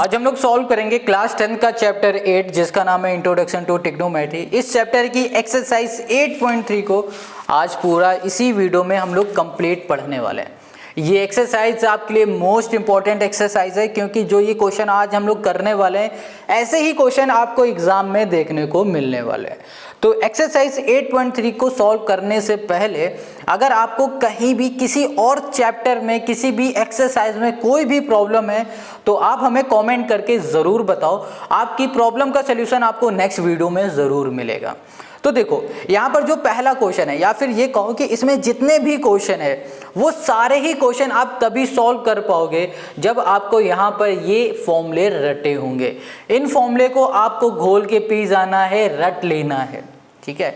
आज हम लोग सॉल्व करेंगे क्लास 10 का चैप्टर 8 जिसका नाम है इंट्रोडक्शन टू ट्रिग्नोमेट्री। इस चैप्टर की एक्सरसाइज 8.3 को आज पूरा इसी वीडियो में हम लोग कंप्लीट पढ़ने वाले हैं। ये एक्सरसाइज आपके लिए मोस्ट इंपॉर्टेंट एक्सरसाइज है क्योंकि जो ये क्वेश्चन आज हम लोग करने वाले हैं ऐसे ही क्वेश्चन आपको एग्जाम में देखने को मिलने वाले हैं। तो एक्सरसाइज 8.3 को सॉल्व करने से पहले अगर आपको कहीं भी किसी और चैप्टर में किसी भी एक्सरसाइज में कोई भी प्रॉब्लम है तो आप हमें कमेंट करके ज़रूर बताओ। आपकी प्रॉब्लम का सलूशन आपको नेक्स्ट वीडियो में ज़रूर मिलेगा। तो देखो यहाँ पर जो पहला क्वेश्चन है या फिर ये कहो कि इसमें जितने भी क्वेश्चन है वो सारे ही क्वेश्चन आप तभी सॉल्व कर पाओगे जब आपको यहाँ पर ये फॉर्मूले रटे होंगे। इन फॉर्मूले को आपको घोल के पी जाना है, रट लेना है, ठीक है।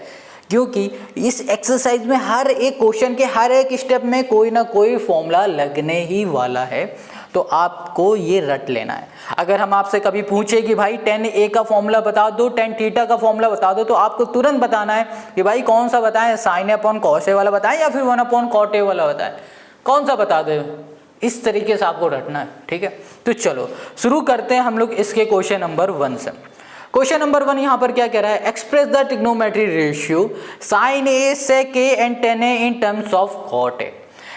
क्योंकि इस एक्सरसाइज में हर एक क्वेश्चन के हर एक स्टेप में कोई ना कोई फॉर्मूला लगने ही वाला है, तो आपको ये रट लेना है। अगर हम आपसे कभी पूछे कि भाई tan a का फॉर्मूला बता दो, tan थीटा का फॉर्मूला बता दो, तो आपको तुरंत बताना है कि भाई कौन सा बताएं, sin a upon cos a वाला बताएं या फिर 1 अपॉन cot a वाला बताएं, कौन सा बता दे। इस तरीके से आपको रटना है, ठीक है। तो चलो शुरू करते हैं हम लोग इसके क्वेश्चन नंबर 1 से। क्वेश्चन नंबर 1 यहाँ पर क्या कह रहा है, express the trigonometry ratio sin a sec a and tan a in terms of cot a।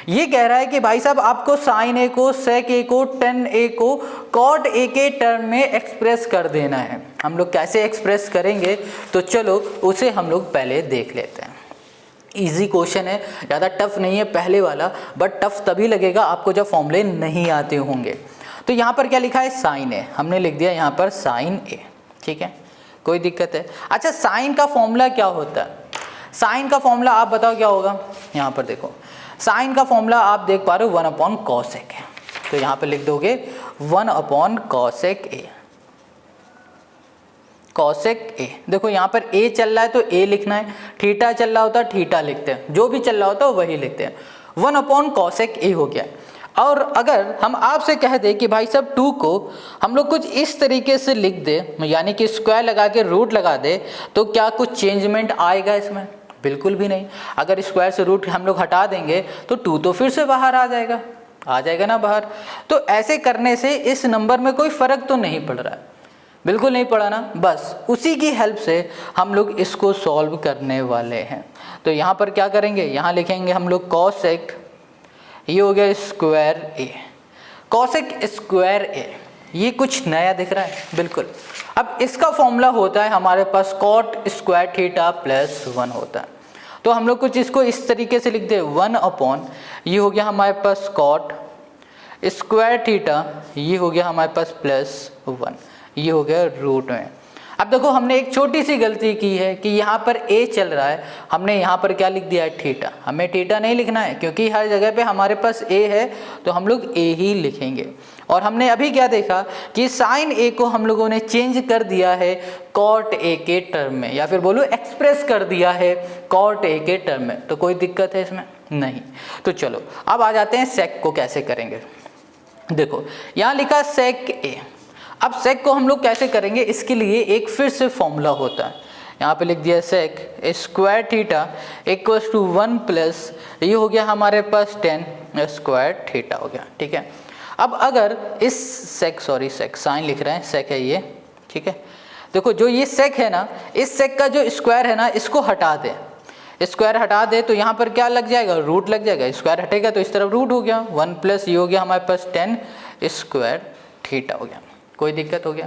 ये कह रहा है कि भाई साहब आपको sin a को sec a को tan a को cot a के टर्म में एक्सप्रेस कर देना है। हम लोग कैसे एक्सप्रेस करेंगे तो चलो उसे हम लोग पहले देख लेते हैं। इजी क्वेश्चन है, ज़्यादा टफ नहीं है पहले वाला, बट टफ तभी लगेगा आपको जब फॉर्मूले नहीं आते होंगे। तो यहाँ पर क्या लिखा है, sin a, हमने लिख दिया यहाँ पर sin a, ठीक है, कोई दिक्कत है। अच्छा साइन का फॉर्मूला क्या होता है, साइन का फॉर्मूला आप बताओ क्या होगा। यहाँ पर देखो साइन का फॉर्मूला आप देख पा रहे हो 1 अपॉन कॉसेक है, तो यहाँ पे लिख दोगे 1 अपॉन कॉसेक ए। कॉसेक ए, देखो यहाँ पर ए चल रहा है तो ए लिखना है, थीटा चल रहा होता है थीटा लिखते हैं, जो भी चल रहा होता है वही लिखते हैं। 1 अपॉन कॉसेक ए हो गया। और अगर हम आपसे कह दें कि भाई साहब 2 को हम लोग कुछ इस तरीके से लिख दे, यानी कि स्क्वायर लगा के रूट लगा दे, तो क्या कुछ चेंजमेंट आएगा इसमें? बिल्कुल भी नहीं। अगर स्क्वायर से रूट हम लोग हटा देंगे तो 2 तो फिर से बाहर आ जाएगा ना बाहर। तो ऐसे करने से इस नंबर में कोई फ़र्क तो नहीं पड़ रहा है, बिल्कुल नहीं पड़ा ना। बस उसी की हेल्प से हम लोग इसको सॉल्व करने वाले हैं। तो यहाँ पर क्या करेंगे, यहाँ लिखेंगे हम लोग कॉसेक, ये हो गया स्क्वायर ए, कॉसेक स्क्वायर ए। ये कुछ नया दिख रहा है, बिल्कुल। अब इसका फॉर्मूला होता है हमारे पास कॉट स्क्वायर थीटा प्लस 1 होता है। तो हम लोग कुछ इसको इस तरीके से लिख दे 1 अपॉन, ये हो गया हमारे पास कॉट स्क्वायर थीटा, ये हो गया हमारे पास प्लस 1, ये हो गया रूट में। अब देखो हमने एक छोटी सी गलती की है कि यहाँ पर a चल रहा है, हमने यहाँ पर क्या लिख दिया है थीटा। हमें थीटा नहीं लिखना है क्योंकि हर जगह पे हमारे पास a है, तो हम लोग a ही लिखेंगे। और हमने अभी क्या देखा कि sin a को हम लोगों ने चेंज कर दिया है cot a के टर्म में, या फिर बोलो एक्सप्रेस कर दिया है cot a के टर्म में। तो कोई दिक्कत है इसमें? नहीं। तो चलो अब आ जाते हैं sec को कैसे करेंगे। देखो यहाँ लिखा sec a। अब सेक को हम लोग कैसे करेंगे, इसके लिए एक फिर से फॉर्मूला होता है। यहाँ पे लिख दिया sec square theta equals to 1 plus, ये हो गया हमारे पास tan स्क्वायर थीटा हो गया, ठीक है। अब अगर इस सेक साइन लिख रहे हैं, सेक है ये, ठीक है। देखो जो ये सेक है ना, इस सेक का जो स्क्वायर है ना, इसको हटा दे, स्क्वायर हटा दे तो यहाँ पर क्या लग जाएगा, रूट लग जाएगा। स्क्वायर हटेगा तो इस तरफ रूट हो गया, 1 प्लस ये हो गया हमारे पास tan स्क्वायर थीटा हो गया। कोई दिक्कत हो गया?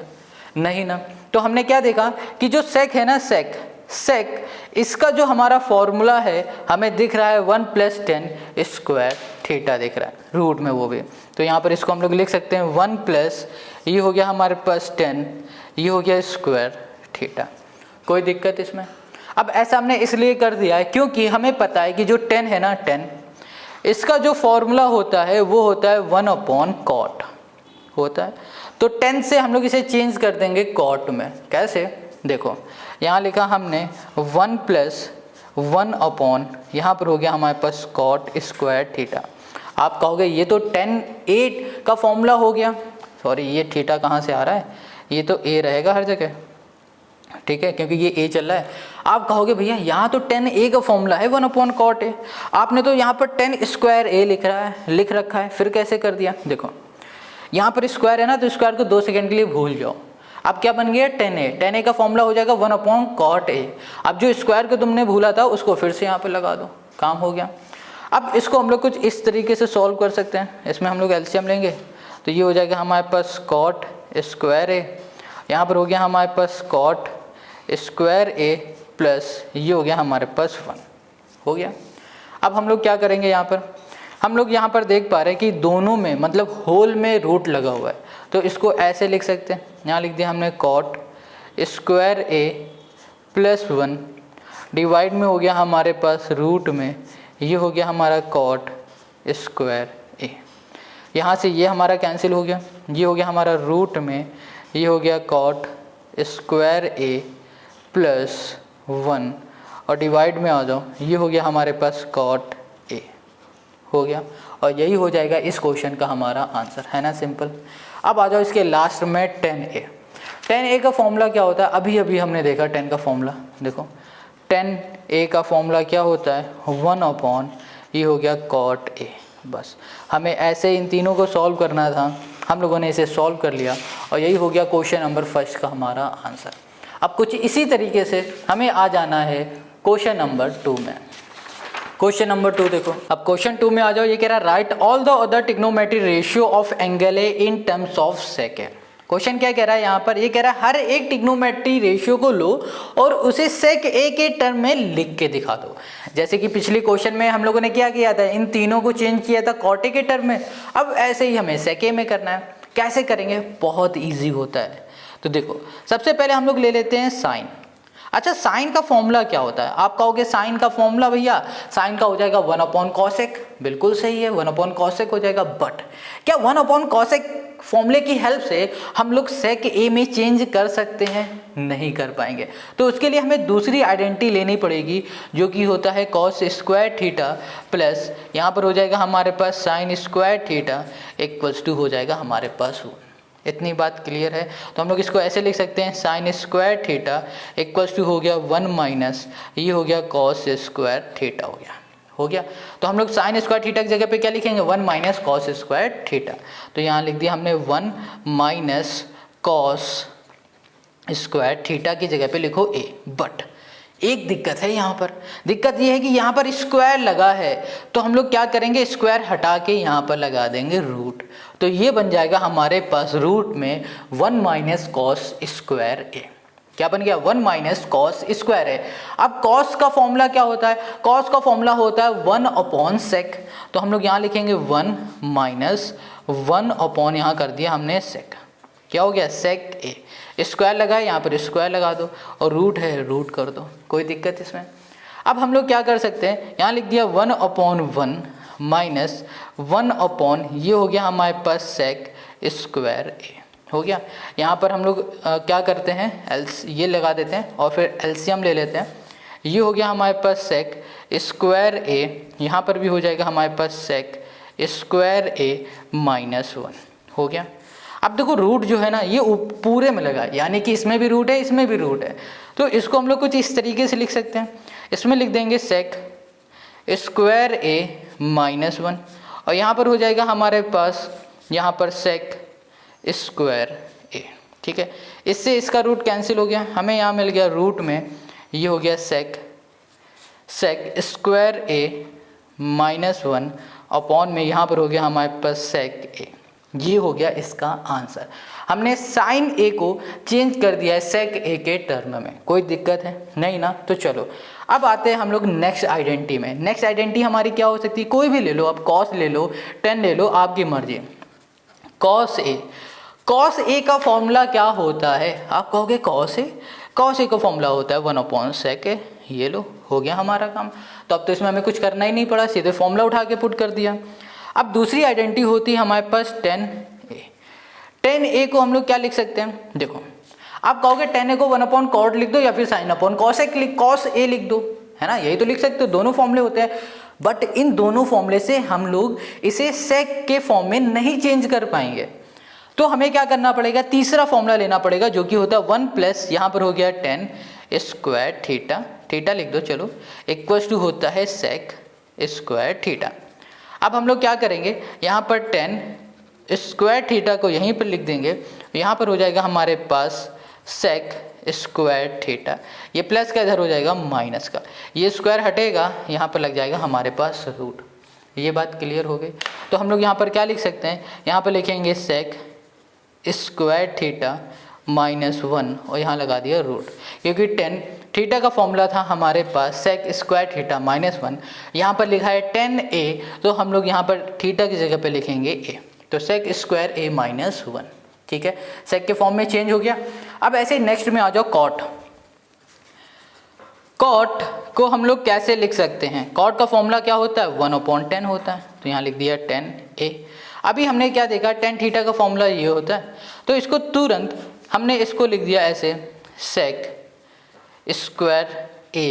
नहीं ना। तो हमने क्या देखा कि जो सेक है ना, सेक इसका जो हमारा फॉर्मूला है हमें दिख रहा है 1 प्लस tan स्क्वायर थीटा दिख रहा है, रूट में वो भी। तो यहाँ पर इसको हम लोग लिख सकते हैं 1 प्लस ये हो गया हमारे पास tan, ये हो गया स्क्वायर थीटा। कोई दिक्कत इसमें? अब ऐसा हमने इसलिए कर दिया है क्योंकि हमें पता है कि जो tan है ना, tan इसका जो फॉर्मूला होता है वो होता है 1 अपॉन कॉट होता है। तो tan से हम लोग इसे चेंज कर देंगे कॉट में। कैसे? देखो यहाँ लिखा हमने 1 प्लस 1 अपॉन, यहाँ पर हो गया हमारे पास कॉट स्क्वायर थीटा। आप कहोगे ये तो tan 8 का फॉर्मूला हो गया, सॉरी ये थीटा कहाँ से आ रहा है, ये तो a रहेगा हर जगह, ठीक है, क्योंकि ये a चल रहा है। आप कहोगे भैया यहाँ तो tan a का फॉर्मूला है 1 अपॉन कॉट a, आपने तो यहाँ पर tan स्क्वायर a लिख रखा है, फिर कैसे कर दिया। देखो यहाँ पर स्क्वायर है ना, तो स्क्वायर को 2 सेकंड के लिए भूल जाओ। अब क्या बन गया, tan a का फॉर्मूला हो जाएगा 1/cot a। अब जो स्क्वायर को तुमने भूला था उसको फिर से यहाँ पे लगा दो, काम हो गया। अब इसको हम लोग कुछ इस तरीके से सॉल्व कर सकते हैं। इसमें हम लोग एलसीएम लेंगे तो ये हो जाएगा हमारे पास cot स्क्वायर a, यहाँ पर हो गया हमारे पास cot स्क्वायर a प्लस ये हो गया हमारे पास 1, हो गया। अब हम लोग क्या करेंगे, यहाँ पर हम लोग यहाँ पर देख पा रहे हैं कि दोनों में मतलब होल में रूट लगा हुआ है, तो इसको ऐसे लिख सकते हैं। यहाँ लिख दिया हमने cot square a plus 1 divide में हो गया हमारे पास रूट में, ये हो गया हमारा cot स्क्वायर a। यहाँ से ये हमारा कैंसिल हो गया, ये हो गया हमारा रूट में, ये हो गया cot स्क्वायर a प्लस 1 और डिवाइड में आ जाओ, ये हो गया हमारे पास cot a, हो गया। और यही हो जाएगा इस क्वेश्चन का हमारा आंसर, है ना, सिंपल। अब आ जाओ इसके लास्ट में tan a का फॉर्मूला क्या होता है, अभी अभी हमने देखा tan का फॉर्मूला। देखो tan a का फॉर्मूला क्या होता है, 1/, ये हो गया cot a। बस हमें ऐसे इन तीनों को सॉल्व करना था, हम लोगों ने इसे सॉल्व कर लिया और यही हो गया क्वेश्चन नंबर 1 का हमारा आंसर। अब कुछ इसी तरीके से हमें आ जाना है क्वेश्चन नंबर 2 में। क्वेश्चन नंबर 2 देखो, अब क्वेश्चन 2 में आ जाओ। ये कह रहा है right all the other trigonometric ratio of angle A in terms of sec है। क्वेश्चन क्या कह रहा है यहाँ पर, ये कह रहा है हर एक ट्रिग्नोमेट्रिक रेशियो को लो और उसे सेक ए के टर्म में लिख के दिखा दो। जैसे कि पिछले क्वेश्चन में हम लोगों ने क्या किया था, इन तीनों को चेंज किया था कॉट ए के टर्म में। अब ऐसे ही हमें सेक ए में करना है। कैसे करेंगे, बहुत ईजी होता है। तो देखो सबसे पहले हम लोग ले लेते हैं साइन। अच्छा, साइन का फॉर्मूला क्या होता है, आप कहोगे साइन का फॉर्मूला भैया साइन का हो जाएगा 1/cosec। बिल्कुल सही है, 1/cosec हो जाएगा। बट क्या 1/cosec फॉर्मूले की हेल्प से हम लोग सेक ए में चेंज कर सकते हैं? नहीं कर पाएंगे। तो उसके लिए हमें दूसरी आइडेंटिटी लेनी पड़ेगी जो कि होता है cos स्क्वायर थीटा प्लस यहाँ पर हो जाएगा हमारे पास sin square theta equals to हो जाएगा हमारे पास 1। इतनी बात क्लियर है। तो हम लोग इसको ऐसे लिख सकते हैं sin square theta equals to हो गया 1 माइनस ये हो गया cos स्क्वायर थीटा हो गया। तो हम लोग sin स्क्वायर थीटा की जगह पे क्या लिखेंगे, 1 माइनस cos स्क्वायर थीटा। तो यहाँ लिख दिया हमने 1 माइनस cos स्क्वायर थीटा की जगह पे लिखो a। बट एक दिक्कत है यहाँ पर, दिक्कत ये है कि यहाँ पर स्क्वायर लगा है, तो हम लोग क्या करेंगे, स्क्वायर हटा के यहाँ पर लगा देंगे रूट। तो ये बन जाएगा हमारे पास रूट में 1 माइनस कॉस स्क्वायर ए। क्या बन गया, 1 माइनस कॉस स्क्वायर ए। अब कॉस का फॉर्मूला क्या होता है, कॉस का फॉर्मूला होता है 1/sec। तो हम लोग यहाँ लिखेंगे 1 माइनस 1/ यहाँ कर दिया हमने sec। क्या हो गया, sec ए। स्क्वायर लगा है, यहाँ पर स्क्वायर लगा दो और रूट है रूट कर दो, कोई दिक्कत इसमें। अब हम लोग क्या कर सकते हैं, यहाँ लिख दिया 1/1 माइनस 1/ ये हो गया हमारे पास sec स्क्वायर ए हो गया। यहाँ पर हम लोग क्या करते हैं, ये लगा देते हैं और फिर एलसीएम ले लेते हैं। ये हो गया हमारे पास sec स्क्वायर ए, यहाँ पर भी हो जाएगा हमारे पास sec स्क्वायर ए माइनस 1 हो गया। अब देखो रूट जो है ना ये पूरे में लगा, यानी कि इसमें भी रूट है इसमें भी रूट है। तो इसको हम लोग कुछ इस तरीके से लिख सकते हैं, इसमें लिख देंगे sec स्क्वायर ए माइनस 1 और यहाँ पर हो जाएगा हमारे पास यहाँ पर sec स्क्वायर ए। ठीक है, इससे इसका रूट कैंसिल हो गया, हमें यहाँ मिल गया रूट में ये हो गया sec स्क्वायर ए माइनस 1 अपॉन में यहाँ पर हो गया हमारे पास sec ए। ये हो गया इसका आंसर। हमने साइन ए को चेंज कर दिया है सेक ए के टर्म में, कोई दिक्कत है नहीं ना। तो चलो अब आते हैं हम लोग नेक्स्ट आइडेंटिटी में। नेक्स्ट आइडेंटिटी हमारी क्या हो सकती है, कोई भी ले लो, अब कॉस ले लो, tan ले लो, आपकी मर्जी। कॉस ए का फॉर्मूला क्या होता है, आप कहोगे कॉस ए का फॉर्मूला होता है 1/sec ए। ये लो, हो गया हमारा काम। तो अब तो इसमें हमें कुछ करना ही नहीं पड़ा, सीधे फॉर्मूला उठा के पुट कर दिया। अब दूसरी आइडेंटिटी होती है हमारे पास tan ए को हम लोग क्या लिख सकते हैं, देखो आप कहोगे tan ए को 1/cot लिख दो या फिर sin/cosec cos ए लिख दो, है ना, यही तो लिख सकते हो, दोनों फॉर्मूले होते हैं। बट इन दोनों फॉर्मूले से हम लोग इसे sec के फॉर्म में नहीं चेंज कर पाएंगे। तो हमें क्या करना पड़ेगा, तीसरा फॉर्मूला लेना पड़ेगा जो कि होता है 1 प्लस यहाँ पर हो गया tan स्क्वायर थीटा लिख दो, चलो इक्वल्स टू होता है sec स्क्वायर थीटा। अब हम लोग क्या करेंगे, यहाँ पर tan स्क्वायर थीटा को यहीं पर लिख देंगे, यहाँ पर हो जाएगा हमारे पास सेक स्क्वायर थीटा, ये प्लस का इधर हो जाएगा माइनस का, ये स्क्वायर हटेगा, यहाँ पर लग जाएगा हमारे पास रूट। ये बात क्लियर हो गई। तो हम लोग यहाँ पर क्या लिख सकते हैं, यहाँ पर लिखेंगे सेक स्क्वायर थीटा -1 और यहाँ लगा दिया रूट, क्योंकि टेन थीटा का फॉर्मूला था हमारे पास सेक स्क्वायर थीटा -1, यहाँ पर लिखा है 10a, तो हम लोग यहाँ पर थीटा की जगह पे लिखेंगे a, तो सेक स्क्वायर a -1। ठीक है, सेक के फॉर्म में चेंज हो गया। अब ऐसे नेक्स्ट में आ जाओ कॉट। कॉट को हम लोग कैसे लिख सकते हैं, कॉट का फॉर्मूला क्या होता है 1/10 होता है, तो यहाँ लिख दिया 10a। अभी हमने क्या देखा, टेन थीटा का फॉर्मूला ये होता है, तो इसको तुरंत हमने इसको लिख दिया ऐसे सेक स्क्वायर a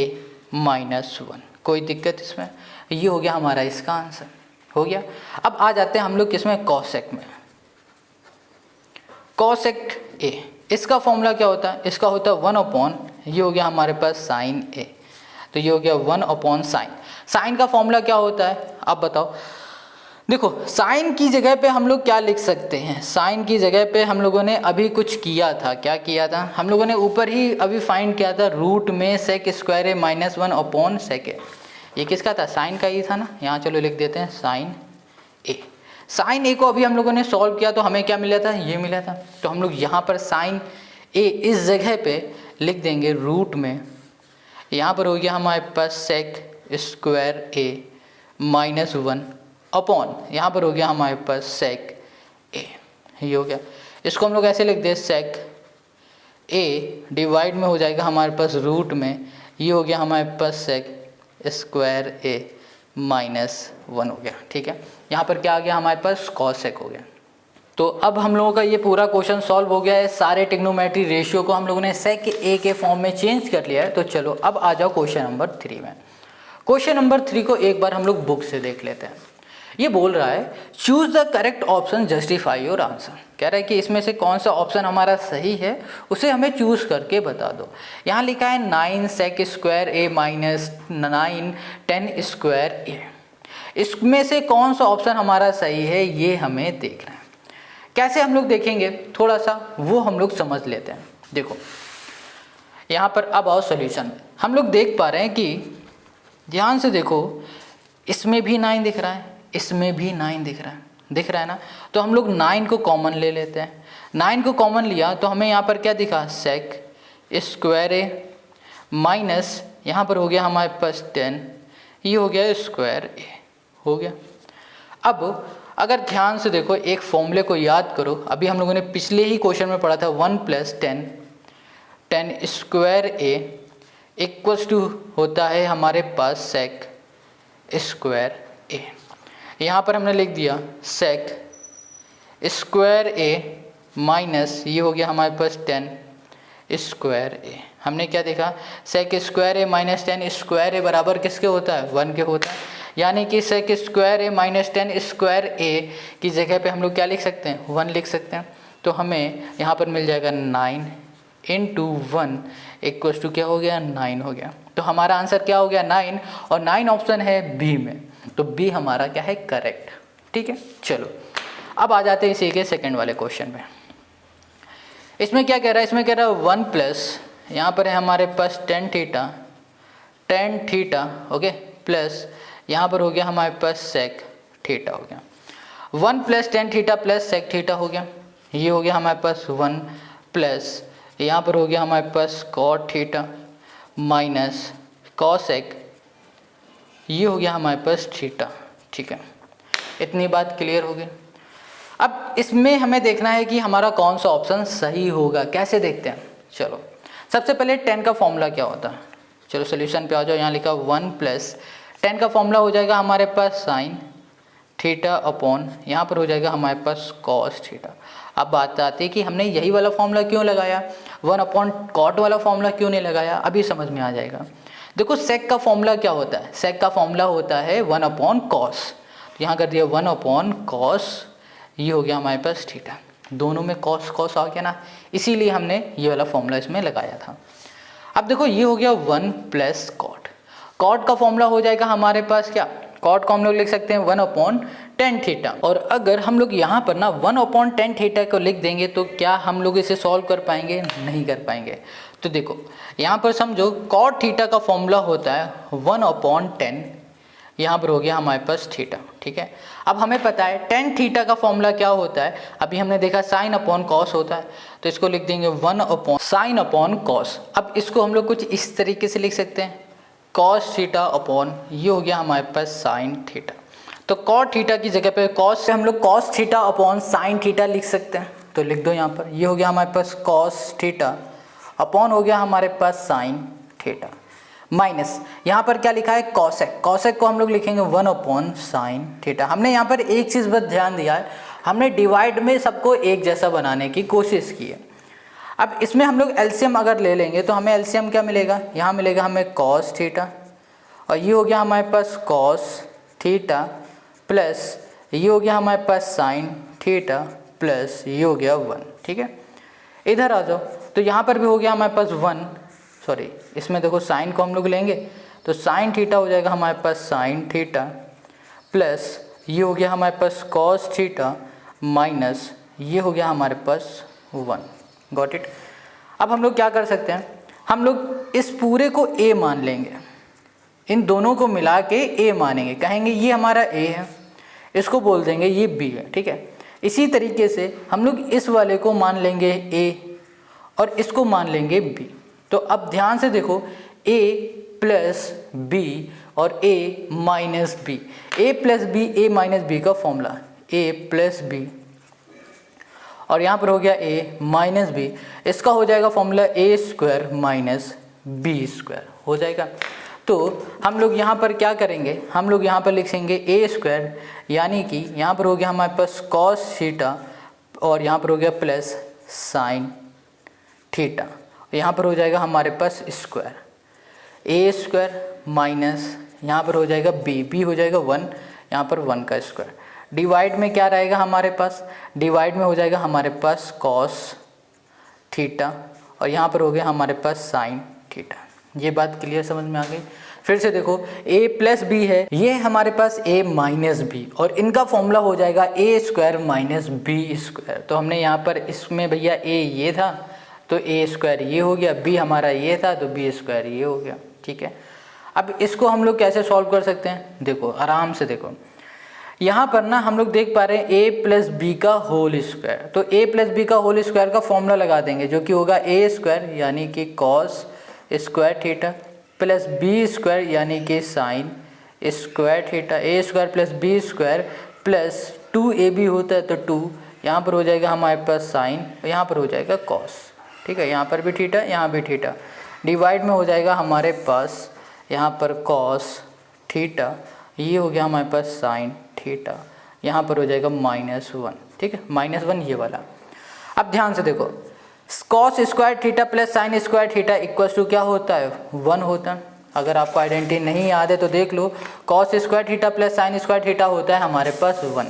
-1। कोई दिक्कत इसमें, ये हो गया हमारा इसका आंसर हो गया। अब आ जाते हैं हम लोग किसमें, कॉसेक में। कॉसेक a, इसका फॉर्मूला क्या होता है, इसका होता है 1/, ये हो गया हमारे पास साइन a, तो ये हो गया 1/sin। साइन का फॉर्मूला क्या होता है आप बताओ। देखो साइन की जगह पे हम लोग क्या लिख सकते हैं, साइन की जगह पे हम लोगों ने अभी कुछ किया था, क्या किया था हम लोगों ने ऊपर ही अभी फाइंड किया था, रूट में sec square A -1/sec a। ये किसका था, साइन का ही था ना, यहाँ चलो लिख देते हैं साइन ए। साइन ए को अभी हम लोगों ने सॉल्व किया तो हमें क्या मिला था, ये मिला था, तो हम लोग यहाँ पर साइन ए इस जगह पे लिख देंगे रूट में, यहाँ पर हो गया हमारे पास सेक स्क्वायर ए -1 अपॉन, यहाँ पर हो गया हमारे पास सेक ए, ये हो गया। इसको हम लोग ऐसे लिख दे सेक ए डिवाइड में हो जाएगा हमारे पास रूट में, ये हो गया हमारे पास सेक स्क्वायर ए -1 हो गया। ठीक है, यहाँ पर क्या आ गया हमारे पास कॉसेक हो गया। तो अब हम लोगों का ये पूरा क्वेश्चन सॉल्व हो गया है, सारे ट्रिग्नोमेट्री रेशियो को हम लोगों ने सेक ए के फॉर्म में चेंज कर लिया है। तो चलो अब आ जाओ क्वेश्चन नंबर 3 में। क्वेश्चन नंबर 3 को एक बार हम लोग बुक से देख लेते हैं। ये बोल रहा है choose the correct option justify your answer, कह रहा है कि इसमें से कौन सा ऑप्शन हमारा सही है उसे हमें चूज करके बता दो। यहाँ लिखा है 9 सेक स्क्वायर ए -9 10 स्क्वायर ए, इसमें से कौन सा ऑप्शन हमारा सही है ये हमें देखना है। कैसे हम लोग देखेंगे थोड़ा सा वो हम लोग समझ लेते हैं। देखो यहाँ पर अब आओ सॉल्यूशन में, हम लोग देख पा रहे हैं कि ध्यान से देखो, इसमें भी 9 दिख रहा है, इसमें भी 9 दिख रहा है ना, तो हम लोग 9 को कॉमन ले लेते हैं। 9 को कॉमन लिया तो हमें यहाँ पर क्या दिखा, सेक स्क्वायर ए माइनस, यहाँ पर हो गया हमारे पास 10, ये हो गया स्क्वायर ए हो गया। अब अगर ध्यान से देखो एक फॉर्मूले को याद करो, अभी हम लोगों ने पिछले ही क्वेश्चन में पढ़ा था 1 + 10 स्क्वायर ए इक्वल्स टू होता है हमारे पास सेक स्क्वायर ए। यहाँ पर हमने लिख दिया सेक स्क्वायर ए माइनस, ये हो गया हमारे पास 10 स्क्वायर ए। हमने क्या देखा, सेक स्क्वायर ए -10 स्क्वायर ए बराबर किसके होता है, 1 के होता है, यानी कि सेक स्क्वायर ए -10 स्क्वायर ए की जगह पे हम लोग क्या लिख सकते हैं, 1 लिख सकते हैं। तो हमें यहाँ पर मिल जाएगा 9 × 1 इक्वल्स टू क्या हो गया, 9 हो गया। तो हमारा आंसर क्या हो गया, 9, और 9 ऑप्शन है बी में, तो बी हमारा क्या है, करेक्ट। ठीक है, चलो अब आ जाते हैं इसी के सेकंड वाले क्वेश्चन में। इसमें क्या कह रहा है, इसमें कह रहा है 1 प्लस, यहाँ पर है हमारे पास tan थीटा ओके, प्लस यहाँ पर हो गया हमारे पास सेक थीटा हो गया। 1 + tan theta plus sec theta हो गया, ये हो गया हमारे पास 1 प्लस यहाँ पर हो गया हमारे पास कॉट थीटा माइनस कॉसेक, ये हो गया हमारे पास थीटा। ठीक है, इतनी बात क्लियर हो गई। अब इसमें हमें देखना है कि हमारा कौन सा ऑप्शन सही होगा, कैसे देखते हैं। चलो सबसे पहले 10 का फॉर्मूला क्या होता है, चलो सोल्यूशन पे आ जाओ। यहाँ लिखा 1 + 10 का फॉर्मूला हो जाएगा हमारे पास साइन थीटा अपॉन, यहाँ पर हो जाएगा हमारे पास कॉस थीटा। अब बात आती है कि हमने यही वाला फॉर्मूला क्यों लगाया, 1/cot वाला फॉर्मूला क्यों नहीं लगाया, अभी समझ में आ जाएगा। देखो सेक का फॉर्मूला क्या होता है, सेक का फॉर्मूला होता है 1/cos, यहाँ कर दिया 1/cos, ये हो गया हमारे पास थीटा, दोनों में cos आ गया ना, इसीलिए हमने ये वाला फॉर्मूला इसमें लगाया था। अब देखो ये हो गया 1 + cot, cot का फॉर्मूला हो जाएगा हमारे पास क्या, कॉट को हम लोग लिख सकते हैं 1/tan थीटा। और अगर हम लोग यहाँ पर ना 1/tan थीटा को लिख देंगे तो क्या हम लोग इसे सॉल्व कर पाएंगे? नहीं कर पाएंगे। तो देखो यहाँ पर समझो कॉट थीटा का फॉर्मूला होता है 1/tan, यहाँ पर हो गया हमारे पास थीटा, ठीक है। अब हमें पता है tan थीटा का फॉर्मूला क्या होता है, अभी हमने देखा sin/cos होता है, तो इसको लिख देंगे 1/sin/cos। अब इसको हम लोग कुछ इस तरीके से लिख सकते हैं cos थीटा अपॉन ये हो गया हमारे पास sin थीटा। तो cot थीटा की जगह पे cos से हम लोग cos theta upon sin theta लिख सकते हैं, तो लिख दो यहाँ पर, ये हो गया हमारे पास cos थीटा अपॉन हो गया हमारे पास sin थीटा, माइनस यहाँ पर क्या लिखा है cosec। cosec को हम लोग लिखेंगे 1/sin थीटा। हमने यहाँ पर एक चीज़ बस ध्यान दिया है, हमने डिवाइड में सबको एक जैसा बनाने की कोशिश की है। अब इसमें हम लोग एलसीएम अगर ले लेंगे तो हमें एलसीएम क्या मिलेगा, यहाँ मिलेगा हमें cos थीटा और ये हो गया हमारे पास cos थीटा प्लस ये हो गया हमारे पास sin थीटा प्लस ये हो गया 1, ठीक है। इधर आ जाओ तो यहाँ पर भी हो गया हमारे पास 1, सॉरी इसमें देखो साइन को हम लोग लेंगे तो sin थीटा हो जाएगा हमारे पास sin थीटा प्लस ये हो गया हमारे पास cos थीटा माइनस ये हो गया हमारे पास 1। Got it. अब हम लोग क्या कर सकते हैं, हम लोग इस पूरे को a मान लेंगे, इन दोनों को मिला के a मानेंगे, कहेंगे ये हमारा a है, इसको बोल देंगे ये b है, ठीक है। इसी तरीके से हम लोग इस वाले को मान लेंगे a और इसको मान लेंगे b। तो अब ध्यान से देखो a प्लस b और a minus b, a plus b a minus b का फॉर्मूला a प्लस b और यहाँ पर हो गया a माइनस b, इसका हो जाएगा formula a square minus b square हो जाएगा। तो हम लोग यहाँ पर क्या करेंगे, हम लोग यहाँ पर लिखेंगे a स्क्वायर, यानी कि यहाँ पर हो गया हमारे पास cos थीटा और यहाँ पर हो गया प्लस sin थीटा, यहाँ पर हो जाएगा हमारे पास स्क्वायर, a स्क्वायर माइनस यहाँ पर हो जाएगा b हो जाएगा 1, यहाँ पर 1 का स्क्वायर, डिवाइड में क्या रहेगा हमारे पास, डिवाइड में हो जाएगा हमारे पास cos थीटा और यहाँ पर हो गया हमारे पास sin थीटा। ये बात क्लियर समझ में आ गई। फिर से देखो a प्लस बी है, ये हमारे पास a माइनस बी और इनका फॉर्मूला हो जाएगा a square minus B square. तो हमने यहाँ पर इसमें भैया a ये था तो a स्क्वायर ये हो गया, b हमारा ये था तो b स्क्वायर ये हो गया, ठीक है। अब इसको हम लोग कैसे सॉल्व कर सकते हैं, देखो आराम से देखो, यहाँ पर ना हम लोग देख पा रहे हैं a प्लस बी का होल स्क्वायर, तो a प्लस बी का होल स्क्वायर का फॉर्मूला लगा देंगे जो कि होगा a स्क्वायर यानी कि cos square theta plus B square यानी कि sine square theta, a square plus B square plus 2ab होता है तो 2, यहाँ पर हो जाएगा हमारे पास साइन, यहाँ पर हो जाएगा cos, ठीक है। यहाँ पर भी थीटा, यहाँ भी थीटा, डिवाइड में हो जाएगा हमारे पास यहाँ पर cos थीटा, ये हो गया हमारे पास साइन थीटा, यहाँ पर हो जाएगा -1, ठीक है, -1 ये वाला। अब ध्यान से देखो cos square theta plus sine square theta equals to क्या होता है, 1 होता है। अगर आपको आइडेंटिटी नहीं याद है तो देख लो, cos square theta plus sine square theta होता है हमारे पास 1।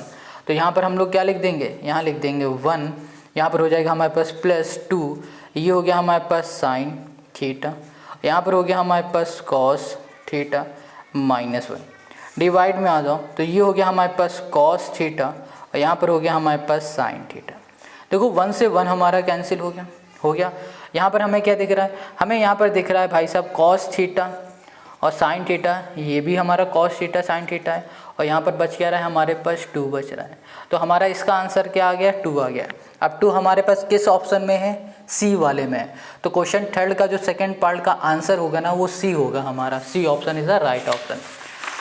तो यहाँ पर हम लोग क्या लिख देंगे, यहाँ लिख देंगे 1, यहाँ पर हो जाएगा हमारे पास +2, ये हो गया हमारे पास साइन थीटा, यहाँ पर हो गया हमारे पास cos थीटा -1। डिवाइड में आ जाओ तो ये हो गया हमारे पास cos थीटा और यहाँ पर हो गया हमारे पास साइन थीटा। देखो 1 से 1 हमारा कैंसिल हो गया। यहाँ पर हमें क्या दिख रहा है, हमें यहाँ पर दिख रहा है भाई साहब cos थीटा और साइन थीटा, ये भी हमारा cos थीटा साइन थीटा है और यहाँ पर बच क्या रहा है हमारे पास 2 बच रहा है। तो हमारा इसका आंसर क्या आ गया, 2 आ गया। अब 2 हमारे पास किस ऑप्शन में है, सी वाले में है। तो क्वेश्चन थर्ड का जो सेकंड पार्ट का आंसर होगा ना वो सी होगा हमारा, C option is the right option.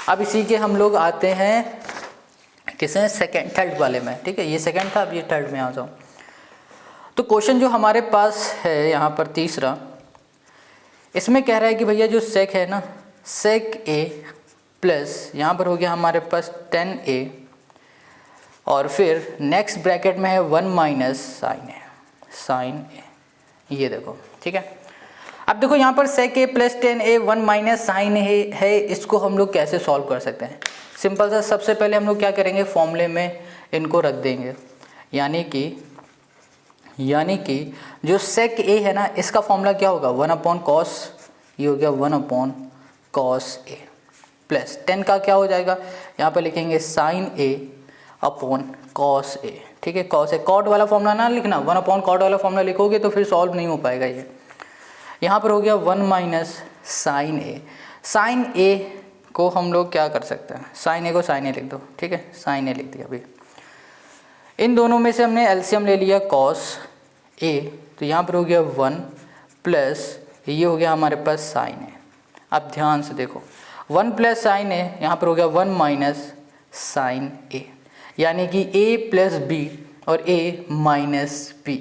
अब इसी के हम लोग आते हैं किसे, सेकंड थर्ड वाले में, ठीक है। ये सेकंड था, अब ये थर्ड में आ जाओ। तो क्वेश्चन जो हमारे पास है यहाँ पर तीसरा, इसमें कह रहा है कि भैया जो सेक है ना, सेक ए प्लस यहाँ पर हो गया हमारे पास 10a और फिर नेक्स्ट ब्रैकेट में है 1 माइनस साइन ए, ये देखो, ठीक है। अब देखो यहाँ पर सेक A plus 10a 1 minus sine ए है, इसको हम लोग कैसे सॉल्व कर सकते हैं। सिंपल सा, सबसे पहले हम लोग क्या करेंगे, फॉर्मूले में इनको रख देंगे, यानी कि जो सेक ए है ना, इसका फॉर्मूला क्या होगा 1/cos, ये हो गया 1/cos ए, प्लस 10 का क्या हो जाएगा, यहाँ पर लिखेंगे sign A upon cos A, ठीक है। कॉस ए, कॉट वाला फॉर्मूला ना लिखना, 1 अपॉन कॉट वाला फॉर्मूला लिखोगे तो फिर सॉल्व नहीं हो पाएगा ये। यहाँ पर हो गया 1 माइनस साइन ए। साइन ए को हम लोग क्या कर सकते हैं, साइन ए को साइन ए लिख दो, ठीक है, साइन ए लिख दिया। अभी इन दोनों में से हमने एलसीएम ले लिया कॉस ए, तो यहाँ पर हो गया 1 प्लस ये हो गया हमारे पास साइन ए। अब ध्यान से देखो 1 प्लस साइन ए, यहाँ पर हो गया 1 माइनस साइन ए, यानी कि a प्लस बी और a minus B.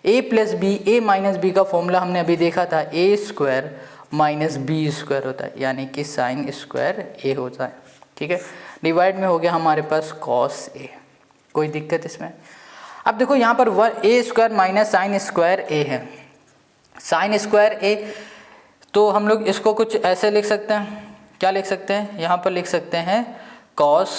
A plus B, A minus B का फॉर्मूला हमने अभी देखा था, A square minus B square होता है, यानी कि साइन स्क्वायर ए होता है, ठीक है। डिवाइड में हो गया हमारे पास कॉस ए, कोई दिक्कत इसमें। अब देखो यहाँ पर A square minus sine square ए है, साइन स्क्वायर ए, तो हम लोग इसको कुछ ऐसे लिख सकते हैं, क्या लिख सकते हैं, यहाँ पर लिख सकते हैं कॉस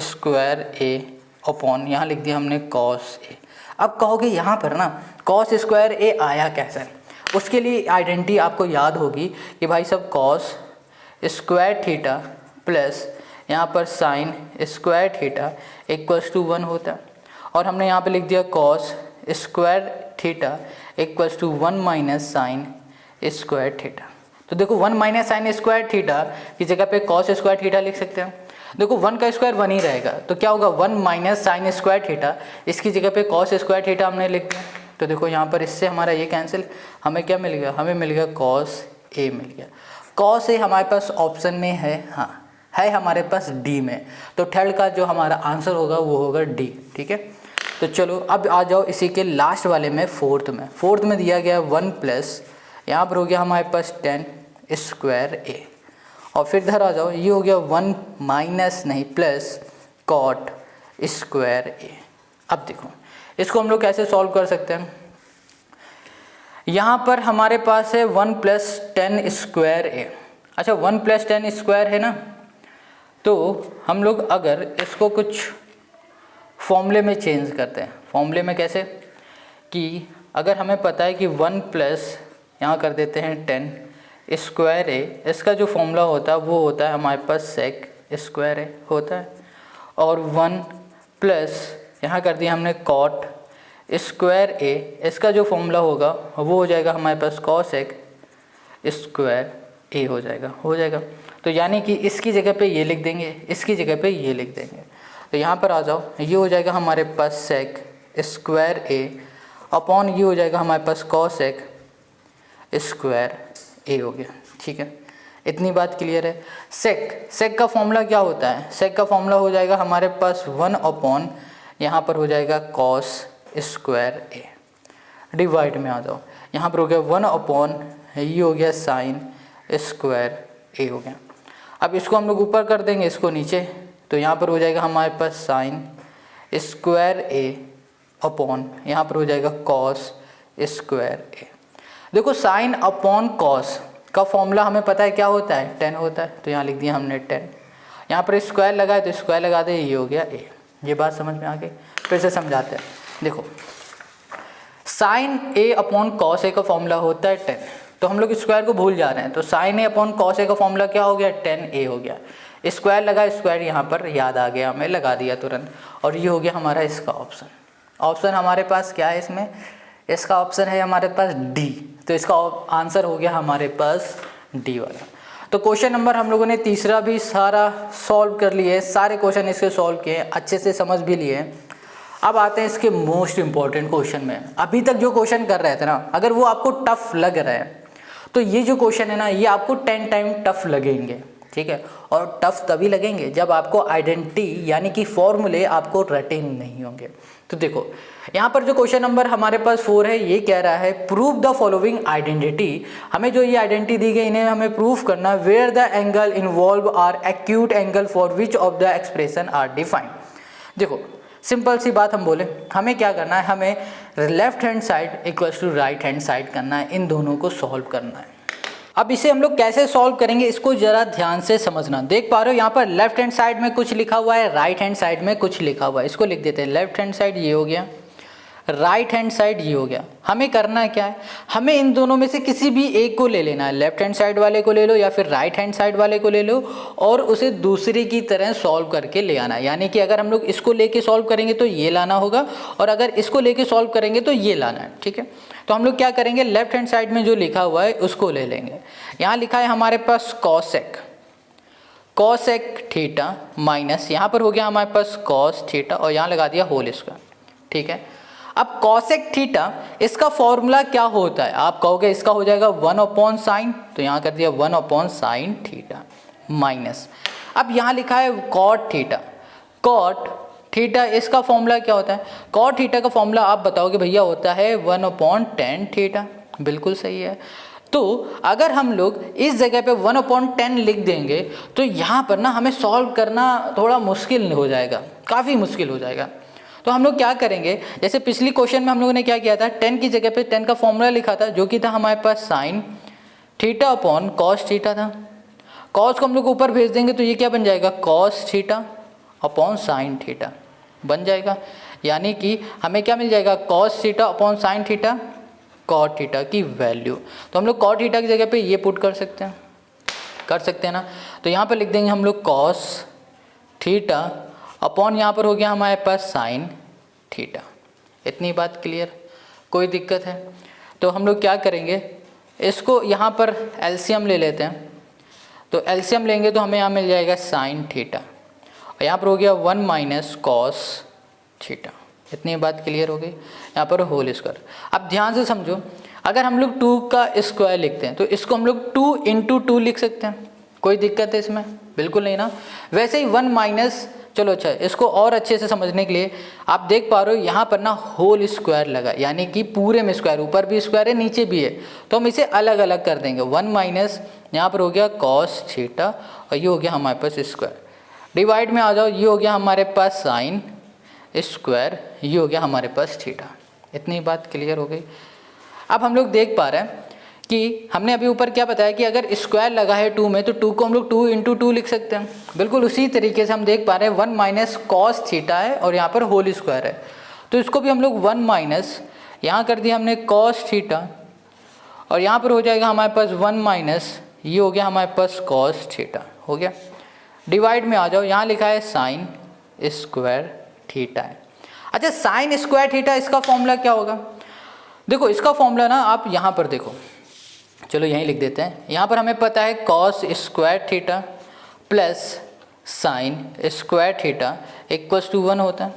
स्क्वायर ए अपॉन, यहाँ लिख दिया हमने कॉस ए। अब कहोगे यहाँ पर ना कॉस स्क्वायर ए आया कैसे, उसके लिए आइडेंटिटी आपको याद होगी कि भाई सब कॉस स्क्वायर थीटा प्लस यहाँ पर sine square theta equals to 1 होता है, और हमने यहाँ पे लिख दिया cos square theta equals to 1 minus sine square theta. तो देखो 1 माइनस साइन स्क्वायर थीटा की जगह पे कॉस स्क्वायर थीटा लिख सकते हैं। देखो 1 का स्क्वायर 1 ही रहेगा, तो क्या होगा 1 माइनस साइन स्क्वायर थीटा, इसकी जगह पे कॉस स्क्वायर थीटा हमने लिख दिया। तो देखो यहाँ पर इससे हमारा ये कैंसिल, हमें क्या मिल गया, हमें मिल गया कॉस ए मिल गया। कॉस ए हमारे पास ऑप्शन में है, हाँ है हमारे पास डी में, तो थर्ड का जो हमारा आंसर होगा वो होगा डी, ठीक है। तो चलो अब आ जाओ इसी के लास्ट वाले में, फोर्थ में दिया गया 1 प्लस, यहाँ पर हो गया हमारे पास 10 स्क्वायर ए, और फिर इधर आ जाओ, ये हो गया 1 माइनस नहीं प्लस कॉट स्क्वायर ए। अब देखो इसको हम लोग कैसे सॉल्व कर सकते हैं, यहाँ पर हमारे पास है 1 प्लस 10 स्क्वायर ए। अच्छा 1 प्लस 10 स्क्वायर है ना, तो हम लोग अगर इसको कुछ फॉर्मूले में चेंज करते हैं, फॉर्मूले में कैसे, कि अगर हमें पता है कि 1 प्लस यहाँ कर देते हैं 10 स्क्वायर ए, इसका जो फॉर्मूला होता है वो होता है हमारे पास सेक स्क्वायर ए होता है, और 1 प्लस यहाँ कर दिया हमने कॉट स्क्वायर ए, इसका जो फॉर्मूला होगा वो हो जाएगा हमारे पास कॉसेक स्क्वायर ए हो जाएगा। तो यानी कि इसकी जगह पे ये लिख देंगे, इसकी जगह पे ये लिख देंगे, तो यहाँ पर आ जाओ, ये हो जाएगा हमारे पास सेक स्क्वायर ए अपॉन ये हो जाएगा हमारे पास कॉसेक स्क्वायर ए हो गया, ठीक है। इतनी बात क्लियर है। सेक का फॉर्मूला क्या होता है, सेक का फॉर्मूला हो जाएगा हमारे पास 1 अपॉन यहाँ पर हो जाएगा कॉस स्क्वायर ए। डिवाइड में आ जाओ, यहाँ पर हो गया 1 अपॉन ये हो गया साइन स्क्वायर ए हो गया। अब इसको हम लोग ऊपर कर देंगे, इसको नीचे, तो यहाँ पर हो जाएगा हमारे पास साइन स्क्वायर ए अपॉन यहाँ पर हो जाएगा कॉस स्क्वायर ए। देखो साइन अपॉन कॉस का फॉर्मूला हमें पता है क्या होता है, 10 होता है, तो यहाँ लिख दिया हमने 10। यहाँ पर स्क्वायर लगाए तो स्क्वायर लगा दे, ये हो गया ए। ये बात समझ में आ गई, फिर से समझाते हैं। देखो sign A upon cos A का फॉर्मूला होता है 10, तो हम लोग स्क्वायर को भूल जा रहे हैं, तो sign A upon cos A का फॉर्मूला क्या हो गया, 10a हो गया। स्क्वायर लगा, स्क्वायर यहाँ पर याद आ गया, हमें लगा दिया तुरंत, और ये हो गया हमारा इसका ऑप्शन हमारे पास क्या है इसमें, इसका ऑप्शन है हमारे पास डी, तो इसका आंसर हो गया हमारे पास डी वाला। तो क्वेश्चन नंबर हम लोगों ने तीसरा भी सारा सॉल्व कर लिए, सारे क्वेश्चन इसके सॉल्व किए, अच्छे से समझ भी लिए। अब आते हैं इसके मोस्ट इम्पॉर्टेंट क्वेश्चन में। अभी तक जो क्वेश्चन कर रहे थे ना, अगर वो आपको टफ लग रहा है तो ये जो क्वेश्चन है ना, ये आपको 10 टाइम टफ लगेंगे, ठीक है। और टफ तभी लगेंगे जब आपको आइडेंटिटी यानी कि फॉर्मूले आपको रटे नहीं होंगे। तो देखो यहाँ पर जो क्वेश्चन नंबर हमारे पास 4 है, ये कह रहा है प्रूव द फॉलोइंग आइडेंटिटी। हमें जो ये आइडेंटिटी दी गई, इन्हें हमें प्रूव करना, where the angle involve are acute angle for which of the expression are defined. देखो सिंपल सी बात हम बोले, हमें क्या करना है, हमें left hand side equals to right hand side करना है, इन दोनों को सॉल्व करना है। अब इसे हम लोग कैसे सॉल्व करेंगे, इसको जरा ध्यान से समझना। देख पा रहे हो यहाँ पर लेफ्ट हैंड साइड में कुछ लिखा हुआ है, राइट हैंड साइड में कुछ लिखा हुआ है, इसको लिख देते हैं। लेफ्ट हैंड साइड ये हो गया, राइट हैंड साइड ये हो गया। हमें करना क्या है, हमें इन दोनों में से किसी भी एक को ले लेना है, लेफ्ट हैंड साइड वाले को ले लो या फिर राइट हैंड साइड वाले को ले लो और उसे दूसरे की तरह सॉल्व करके ले आना है। यानी कि अगर हम लोग इसको लेके सॉल्व करेंगे तो ये लाना होगा और अगर इसको लेके सॉल्व करेंगे तो ये लाना है, ठीक है। तो हम लोग क्या करेंगे, लेफ्ट हैंड साइड में जो लिखा हुआ है उसको ले लेंगे। यहाँ लिखा है हमारे पास कॉसेक थीटा माइनस, यहाँ पर हो गया हमारे पास कॉस थीटा और यहाँ लगा दिया होल स्क्वायर, ठीक है। अब कॉसेक थीटा इसका फॉर्मूला क्या होता है, आप कहोगे इसका हो जाएगा 1/sin, तो यहाँ कर दिया 1/sin थीटा माइनस, अब यहाँ लिखा है कॉट थीटा इसका फॉर्मूला क्या होता है, कॉट थीटा का फॉर्मूला आप बताओगे भैया होता है 1/tan थीटा, बिल्कुल सही है। तो अगर हम लोग इस जगह पे 1/10 लिख देंगे तो यहाँ पर ना हमें सॉल्व करना थोड़ा मुश्किल हो जाएगा, काफ़ी मुश्किल हो जाएगा। तो हम लोग क्या करेंगे, जैसे पिछली क्वेश्चन में हम लोगों ने क्या किया था, 10 की जगह पे 10 का फॉर्मूला लिखा था जो कि था हमारे पास sine theta upon cos theta था। कॉस को हम लोग ऊपर भेज देंगे तो ये क्या बन जाएगा, cos theta upon sine theta बन जाएगा। यानी कि हमें क्या मिल जाएगा, cos theta upon sine theta cot theta की वैल्यू। तो हम लोग कॉट थीटा की जगह पे ये पुट कर सकते हैं ना। तो यहाँ पर लिख देंगे हम लोग कॉस थीटा अपॉन यहाँ पर हो गया हमारे पास साइन थीटा। इतनी बात क्लियर, कोई दिक्कत है? तो हम लोग क्या करेंगे, इसको यहाँ पर एलसीएम ले लेते हैं। तो एलसीएम लेंगे तो हमें यहाँ मिल जाएगा साइन थीटा और यहाँ पर हो गया 1 माइनस कॉस थीटा। इतनी बात क्लियर हो गई। यहाँ पर होल स्क्वायर। अब ध्यान से समझो, अगर हम लोग 2 का स्क्वायर लिखते हैं तो इसको हम लोग 2 × 2 लिख सकते हैं, कोई दिक्कत है इसमें? बिल्कुल नहीं ना। वैसे ही 1 माइनस, चलो अच्छा इसको और अच्छे से समझने के लिए आप देख पा रहे हो यहाँ पर ना होल स्क्वायर लगा, यानी कि पूरे में स्क्वायर, ऊपर भी स्क्वायर है नीचे भी है, तो हम इसे अलग अलग कर देंगे। 1 माइनस यहाँ पर हो गया कॉस थीटा और ये हो गया हमारे पास स्क्वायर। डिवाइड में आ जाओ, ये हो गया हमारे पास साइन स्क्वायर, ये हो गया हमारे पास थीटा। इतनी बात क्लियर हो गई। अब हम लोग देख पा रहे हैं कि हमने अभी ऊपर क्या बताया कि अगर स्क्वायर लगा है 2 में तो 2 को हम लोग 2 × 2 लिख सकते हैं। बिल्कुल उसी तरीके से हम देख पा रहे हैं 1 माइनस कॉस थीटा है और यहाँ पर होल स्क्वायर है, तो इसको भी हम लोग 1 माइनस यहाँ कर दिया हमने कॉस थीटा और यहाँ पर हो जाएगा हमारे पास 1 माइनस, ये हो गया हमारे पास कॉस थीटा, हो गया। डिवाइड में आ जाओ, यहाँ लिखा है साइन स्क्वायर थीटा है। अच्छा, साइन स्क्वायर थीटा इसका फॉर्मूला क्या होगा? देखो इसका फॉर्मूला ना आप यहाँ पर देखो, चलो यहीं लिख देते हैं। यहाँ पर हमें पता है cos square theta plus sine square theta equals to 1 होता है।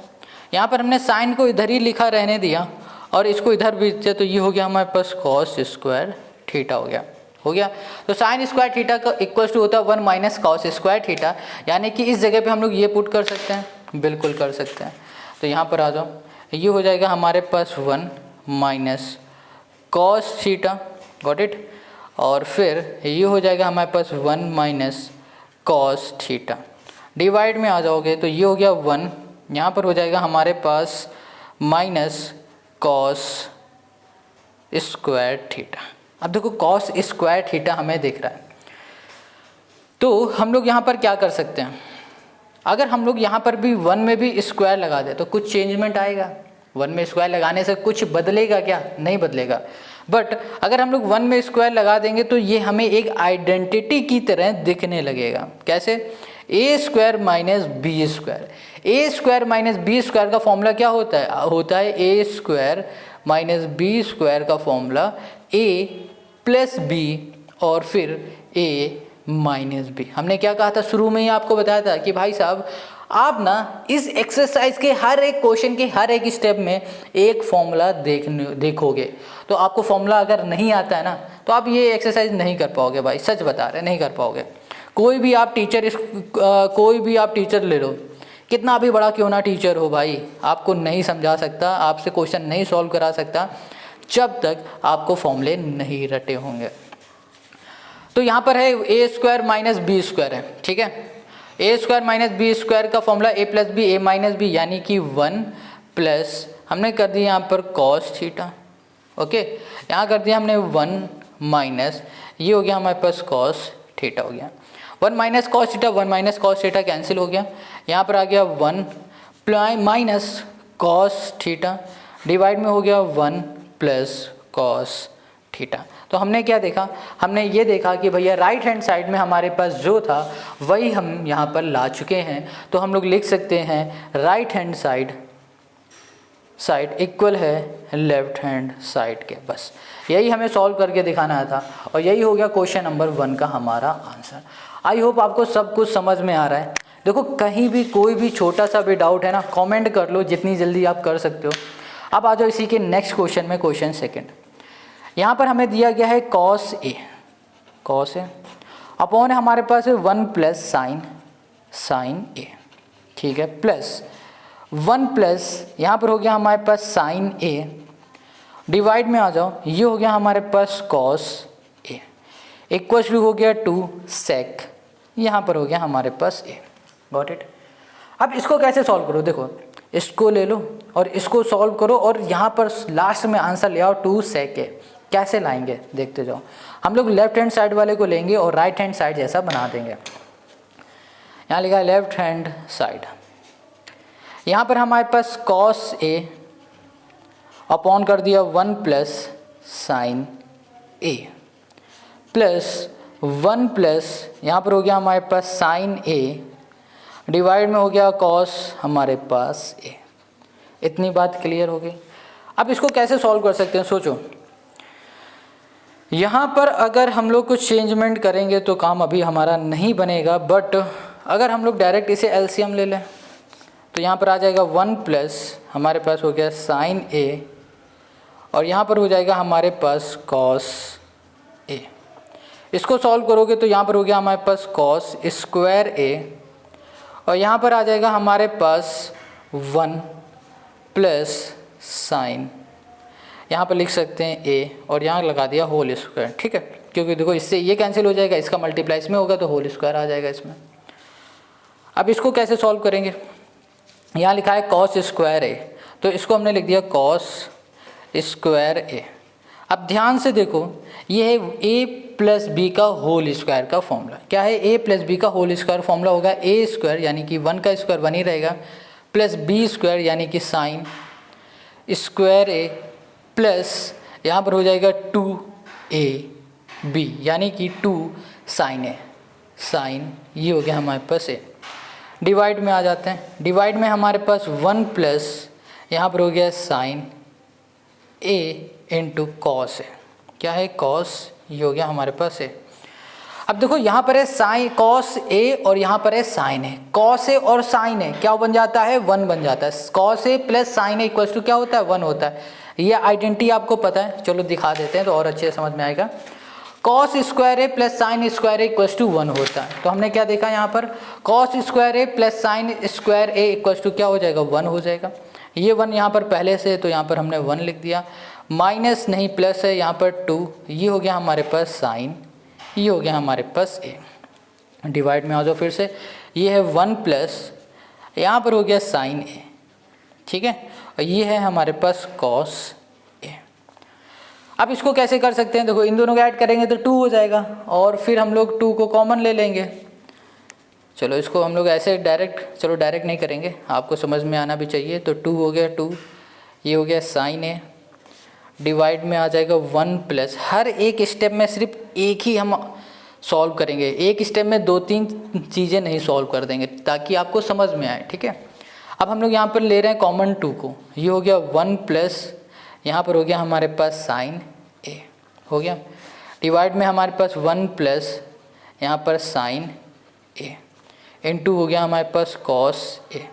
यहाँ पर हमने साइन को इधर ही लिखा रहने दिया और इसको इधर भेज दिया, तो ये हो गया हमारे पास कॉस स्क्वायर थीटा हो गया। तो साइन स्क्वायर थीटा का इक्वल्स टू होता है 1 माइनस कॉस स्क्वायर थीटा, यानी कि इस जगह पे हम लोग ये पुट कर सकते हैं, बिल्कुल कर सकते हैं। तो यहाँ पर आ जाओ, ये हो जाएगा हमारे पास 1 minus cos theta, got it, और फिर ये हो जाएगा हमारे पास 1 माइनस कॉस थीटा। डिवाइड में आ जाओगे तो ये हो गया 1, यहाँ पर हो जाएगा हमारे पास माइनस कॉस स्क्वायर थीटा। अब देखो कॉस स्क्वायर थीटा हमें दिख रहा है, तो हम लोग यहाँ पर क्या कर सकते हैं, अगर हम लोग यहाँ पर भी 1 में भी स्क्वायर लगा दें तो कुछ चेंजमेंट आएगा? 1 में स्क्वायर लगाने से कुछ बदलेगा क्या? नहीं बदलेगा। बट अगर हम लोग 1 में स्क्वायर लगा देंगे तो ये हमें एक आइडेंटिटी की तरह दिखने लगेगा। कैसे? ए स्क्वायर माइनस बी स्क्वायर। ए स्क्वायर माइनस बी स्क्वायर का फॉर्मूला क्या होता है? होता है ए स्क्वायर माइनस बी स्क्वायर का फॉर्मूला ए प्लस बी और फिर ए माइनस बी। हमने क्या कहा था शुरू में ही आपको बताया था कि भाई साहब आप ना इस एक्सरसाइज के हर एक क्वेश्चन के हर एक स्टेप में एक फॉर्मूला देखोगे, तो आपको फॉर्मूला अगर नहीं आता है ना तो आप ये एक्सरसाइज नहीं कर पाओगे भाई, सच बता रहे, नहीं कर पाओगे। कोई भी आप टीचर ले लो, कितना भी बड़ा क्यों ना टीचर हो भाई, आपको नहीं समझा सकता, आपसे क्वेश्चन नहीं सॉल्व करा सकता जब तक आपको फॉर्मूले नहीं रटे होंगे। तो यहाँ पर है ए स्क्वायर माइनस बी स्क्वायर है, ठीक है। ए स्क्वायर माइनस बी स्क्वायर का formula A plus B A minus B, यानी कि 1 प्लस हमने कर दिया यहाँ पर कॉस थीटा, ओके। यहाँ कर दिया हमने 1 माइनस, ये हो गया हमारे पास कॉस थीटा हो गया। 1 minus cos theta, 1 minus cos theta cancel हो गया। यहाँ पर आ गया 1 माइनस कॉस थीटा डिवाइड में हो गया 1 प्लस कॉस थीटा। तो हमने क्या देखा, हमने ये देखा कि भैया राइट हैंड साइड में हमारे पास जो था वही हम यहाँ पर ला चुके हैं। तो हम लोग लिख सकते हैं राइट हैंड साइड इक्वल है लेफ्ट हैंड साइड के। बस यही हमें सॉल्व करके दिखाना था और यही हो गया क्वेश्चन नंबर 1 का हमारा आंसर। आई होप आपको सब कुछ समझ में आ रहा है। देखो कहीं भी कोई भी छोटा सा भी डाउट है ना, कमेंट कर लो जितनी जल्दी आप कर सकते हो। अब आ जाओ इसी के नेक्स्ट क्वेश्चन में, क्वेश्चन सेकंड। यहाँ पर हमें दिया गया है कॉस ए अपॉन हमारे पास है 1 प्लस साइन ए, ठीक है, प्लस 1 प्लस यहाँ पर हो गया हमारे पास साइन ए, डिवाइड में आ जाओ, ये हो गया हमारे पास कॉस ए, इक्वल टू हो गया 2 सेक, यहाँ पर हो गया हमारे पास ए। Got it. अब इसको कैसे सॉल्व करो, देखो इसको ले लो और इसको सॉल्व करो और यहाँ पर लास्ट में आंसर ले आओ 2 सेक ए। कैसे लाएंगे देखते जाओ। हम लोग लेफ्ट हैंड साइड वाले को लेंगे और राइट हैंड साइड जैसा बना देंगे। यहाँ लिखा है लेफ्ट हैंड साइड, यहाँ पर हमारे पास कॉस ए अपॉन कर दिया 1 plus sine A, plus 1 plus यहाँ पर हो गया हमारे पास साइन ए, डिवाइड में हो गया कॉस हमारे पास ए। इतनी बात क्लियर हो गई। अब इसको कैसे सॉल्व कर सकते हैं, सोचो। यहाँ पर अगर हम लोग कुछ चेंजमेंट करेंगे तो काम अभी हमारा नहीं बनेगा, बट अगर हम लोग डायरेक्ट इसे एलसीएम ले लें तो यहाँ पर आ जाएगा 1 प्लस हमारे पास हो गया साइन ए और यहाँ पर हो जाएगा हमारे पास कॉस ए। इसको सॉल्व करोगे तो यहाँ पर हो गया हमारे पास कॉस स्क्वायर ए और यहाँ पर आ जाएगा हमारे पास 1 प्लस साइन, यहाँ पर लिख सकते हैं ए और यहाँ लगा दिया होल स्क्वायर, ठीक है, क्योंकि देखो इससे ये कैंसिल हो जाएगा, इसका मल्टीप्लाई इसमें होगा तो होल स्क्वायर आ जाएगा इसमें। अब इसको कैसे सॉल्व करेंगे, यहाँ लिखा है कॉस स्क्वायर ए, तो इसको हमने लिख दिया कॉस स्क्वायर ए। अब ध्यान से देखो, ये है ए प्लस बी का होल स्क्वायर का फॉर्मूला। क्या है, ए प्लस बी का होल स्क्वायर फॉर्मूला होगा ए स्क्वायर यानी कि 1 का स्क्वायर 1 ही रहेगा, प्लस बी स्क्वायर यानी कि साइन स्क्वायर ए, प्लस यहाँ पर हो जाएगा 2ab यानी कि 2 साइन ए, साइन ये हो गया हमारे पास ए। डिवाइड में आ जाते हैं, डिवाइड में हमारे पास 1 प्लस यहाँ पर हो गया sign A into cos A. क्या है, कॉस, ये हो गया हमारे पास ए। अब देखो यहाँ पर है साइन कॉस ए और यहाँ पर है साइन ए। कॉस ए और साइन ए क्या बन जाता है, 1 बन जाता है। Cos A plus sine A equal to क्या होता है, 1 होता है। ये आइडेंटिटी आपको पता है, चलो दिखा देते हैं तो और अच्छे से समझ में आएगा। Cos square A plus sine square A equal to 1 होता है। तो हमने क्या देखा यहाँ पर, cos square A plus sine square A equal to क्या हो जाएगा, 1 हो जाएगा। ये 1 यहाँ पर पहले से, तो यहाँ पर हमने 1 लिख दिया, माइनस नहीं प्लस है यहाँ पर 2, ये हो गया हमारे पास साइन, ये हो गया हमारे पास ए। डिवाइड में आ जाओ फिर से, ये है 1 प्लस यहाँ पर हो गया साइन ए, ठीक है, और ये है हमारे पास कॉस ए। अब इसको कैसे कर सकते हैं, देखो इन दोनों को ऐड करेंगे तो 2 हो जाएगा और फिर हम लोग 2 को कॉमन ले लेंगे। चलो इसको हम लोग ऐसे डायरेक्ट, चलो डायरेक्ट नहीं करेंगे, आपको समझ में आना भी चाहिए। तो 2 हो गया 2, ये हो गया साइन ए, डिवाइड में आ जाएगा 1 प्लस, हर एक स्टेप में सिर्फ एक ही हम सॉल्व करेंगे, एक स्टेप में 2-3 चीज़ें नहीं सॉल्व कर देंगे ताकि आपको समझ में आए, ठीक है। अब हम लोग यहाँ पर ले रहे हैं कॉमन 2 को, ये हो गया 1 प्लस यहाँ पर हो गया हमारे पास साइन ए, हो गया, डिवाइड में हमारे पास 1 प्लस यहाँ पर साइन ए इनटू हो गया हमारे पास कॉस ए।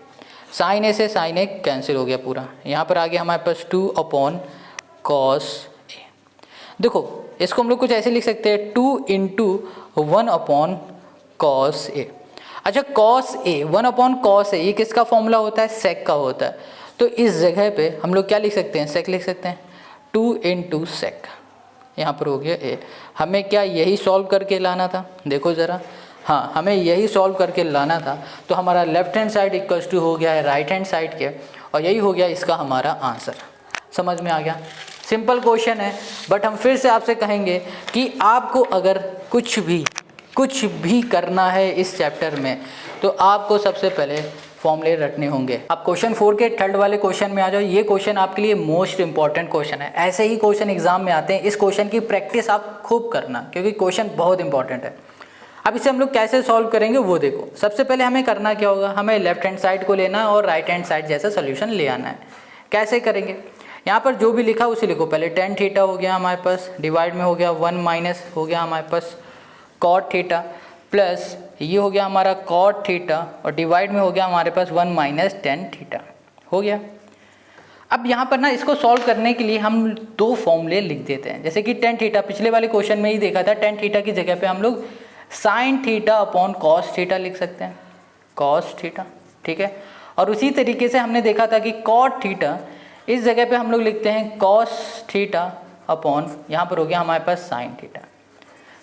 साइन ए से साइन ए कैंसिल हो गया पूरा, यहाँ पर आ गया हमारे पास 2 अपॉन कॉस ए। देखो इसको हम लोग कुछ ऐसे लिख सकते हैं, 2 इंटू 1 अपॉन कॉस ए। अच्छा cos A 1 upon cos A, ये किसका फॉर्मूला होता है, सेक का होता है। तो इस जगह पे हम लोग क्या लिख सकते हैं, सेक लिख सकते हैं, 2 इंटू सेक, यहाँ पर हो गया ए। हमें क्या यही सॉल्व करके लाना था, देखो ज़रा, हाँ हमें यही सॉल्व करके लाना था। तो हमारा left hand side equal to हो गया है राइट हैंड साइड के, और यही हो गया इसका हमारा आंसर। समझ में आ गया, सिंपल क्वेश्चन है। बट हम फिर से आपसे कहेंगे कि आपको अगर कुछ भी करना है इस चैप्टर में, तो आपको सबसे पहले फॉर्मूले रटने होंगे। अब क्वेश्चन 4 के थर्ड वाले क्वेश्चन में आ जाओ। ये क्वेश्चन आपके लिए मोस्ट इंपॉर्टेंट क्वेश्चन है। ऐसे ही क्वेश्चन एग्जाम में आते हैं, इस क्वेश्चन की प्रैक्टिस आप खूब करना क्योंकि क्वेश्चन बहुत इंपॉर्टेंट है। अब इसे हम लोग कैसे सॉल्व करेंगे वो देखो। सबसे पहले हमें करना क्या होगा, हमें लेफ्ट हैंड साइड को लेना है और राइट हैंड साइड जैसा सोल्यूशन ले आना है। कैसे करेंगे, यहाँ पर जो भी लिखा उसे लिखो। पहले टेन थीटा हो गया हमारे पास, डिवाइड में हो गया 1 माइनस हो गया हमारे पास कॉट थीटा, प्लस ये हो गया हमारा कॉट थीटा और डिवाइड में हो गया हमारे पास 1 माइनस टेन थीटा हो गया। अब यहाँ पर ना इसको सॉल्व करने के लिए हम दो फॉर्मूले लिख देते हैं। जैसे कि टेन थीटा पिछले वाले क्वेश्चन में ही देखा था, टेन थीटा की जगह पे हम लोग sign theta upon cos theta लिख सकते हैं, कॉस थीटा, ठीक है। और उसी तरीके से हमने देखा था कि कॉट थीटा इस जगह पे हम लोग लिखते हैं कॉस थीटा अपॉन, यहाँ पर हो गया हमारे पास साइन थीटा।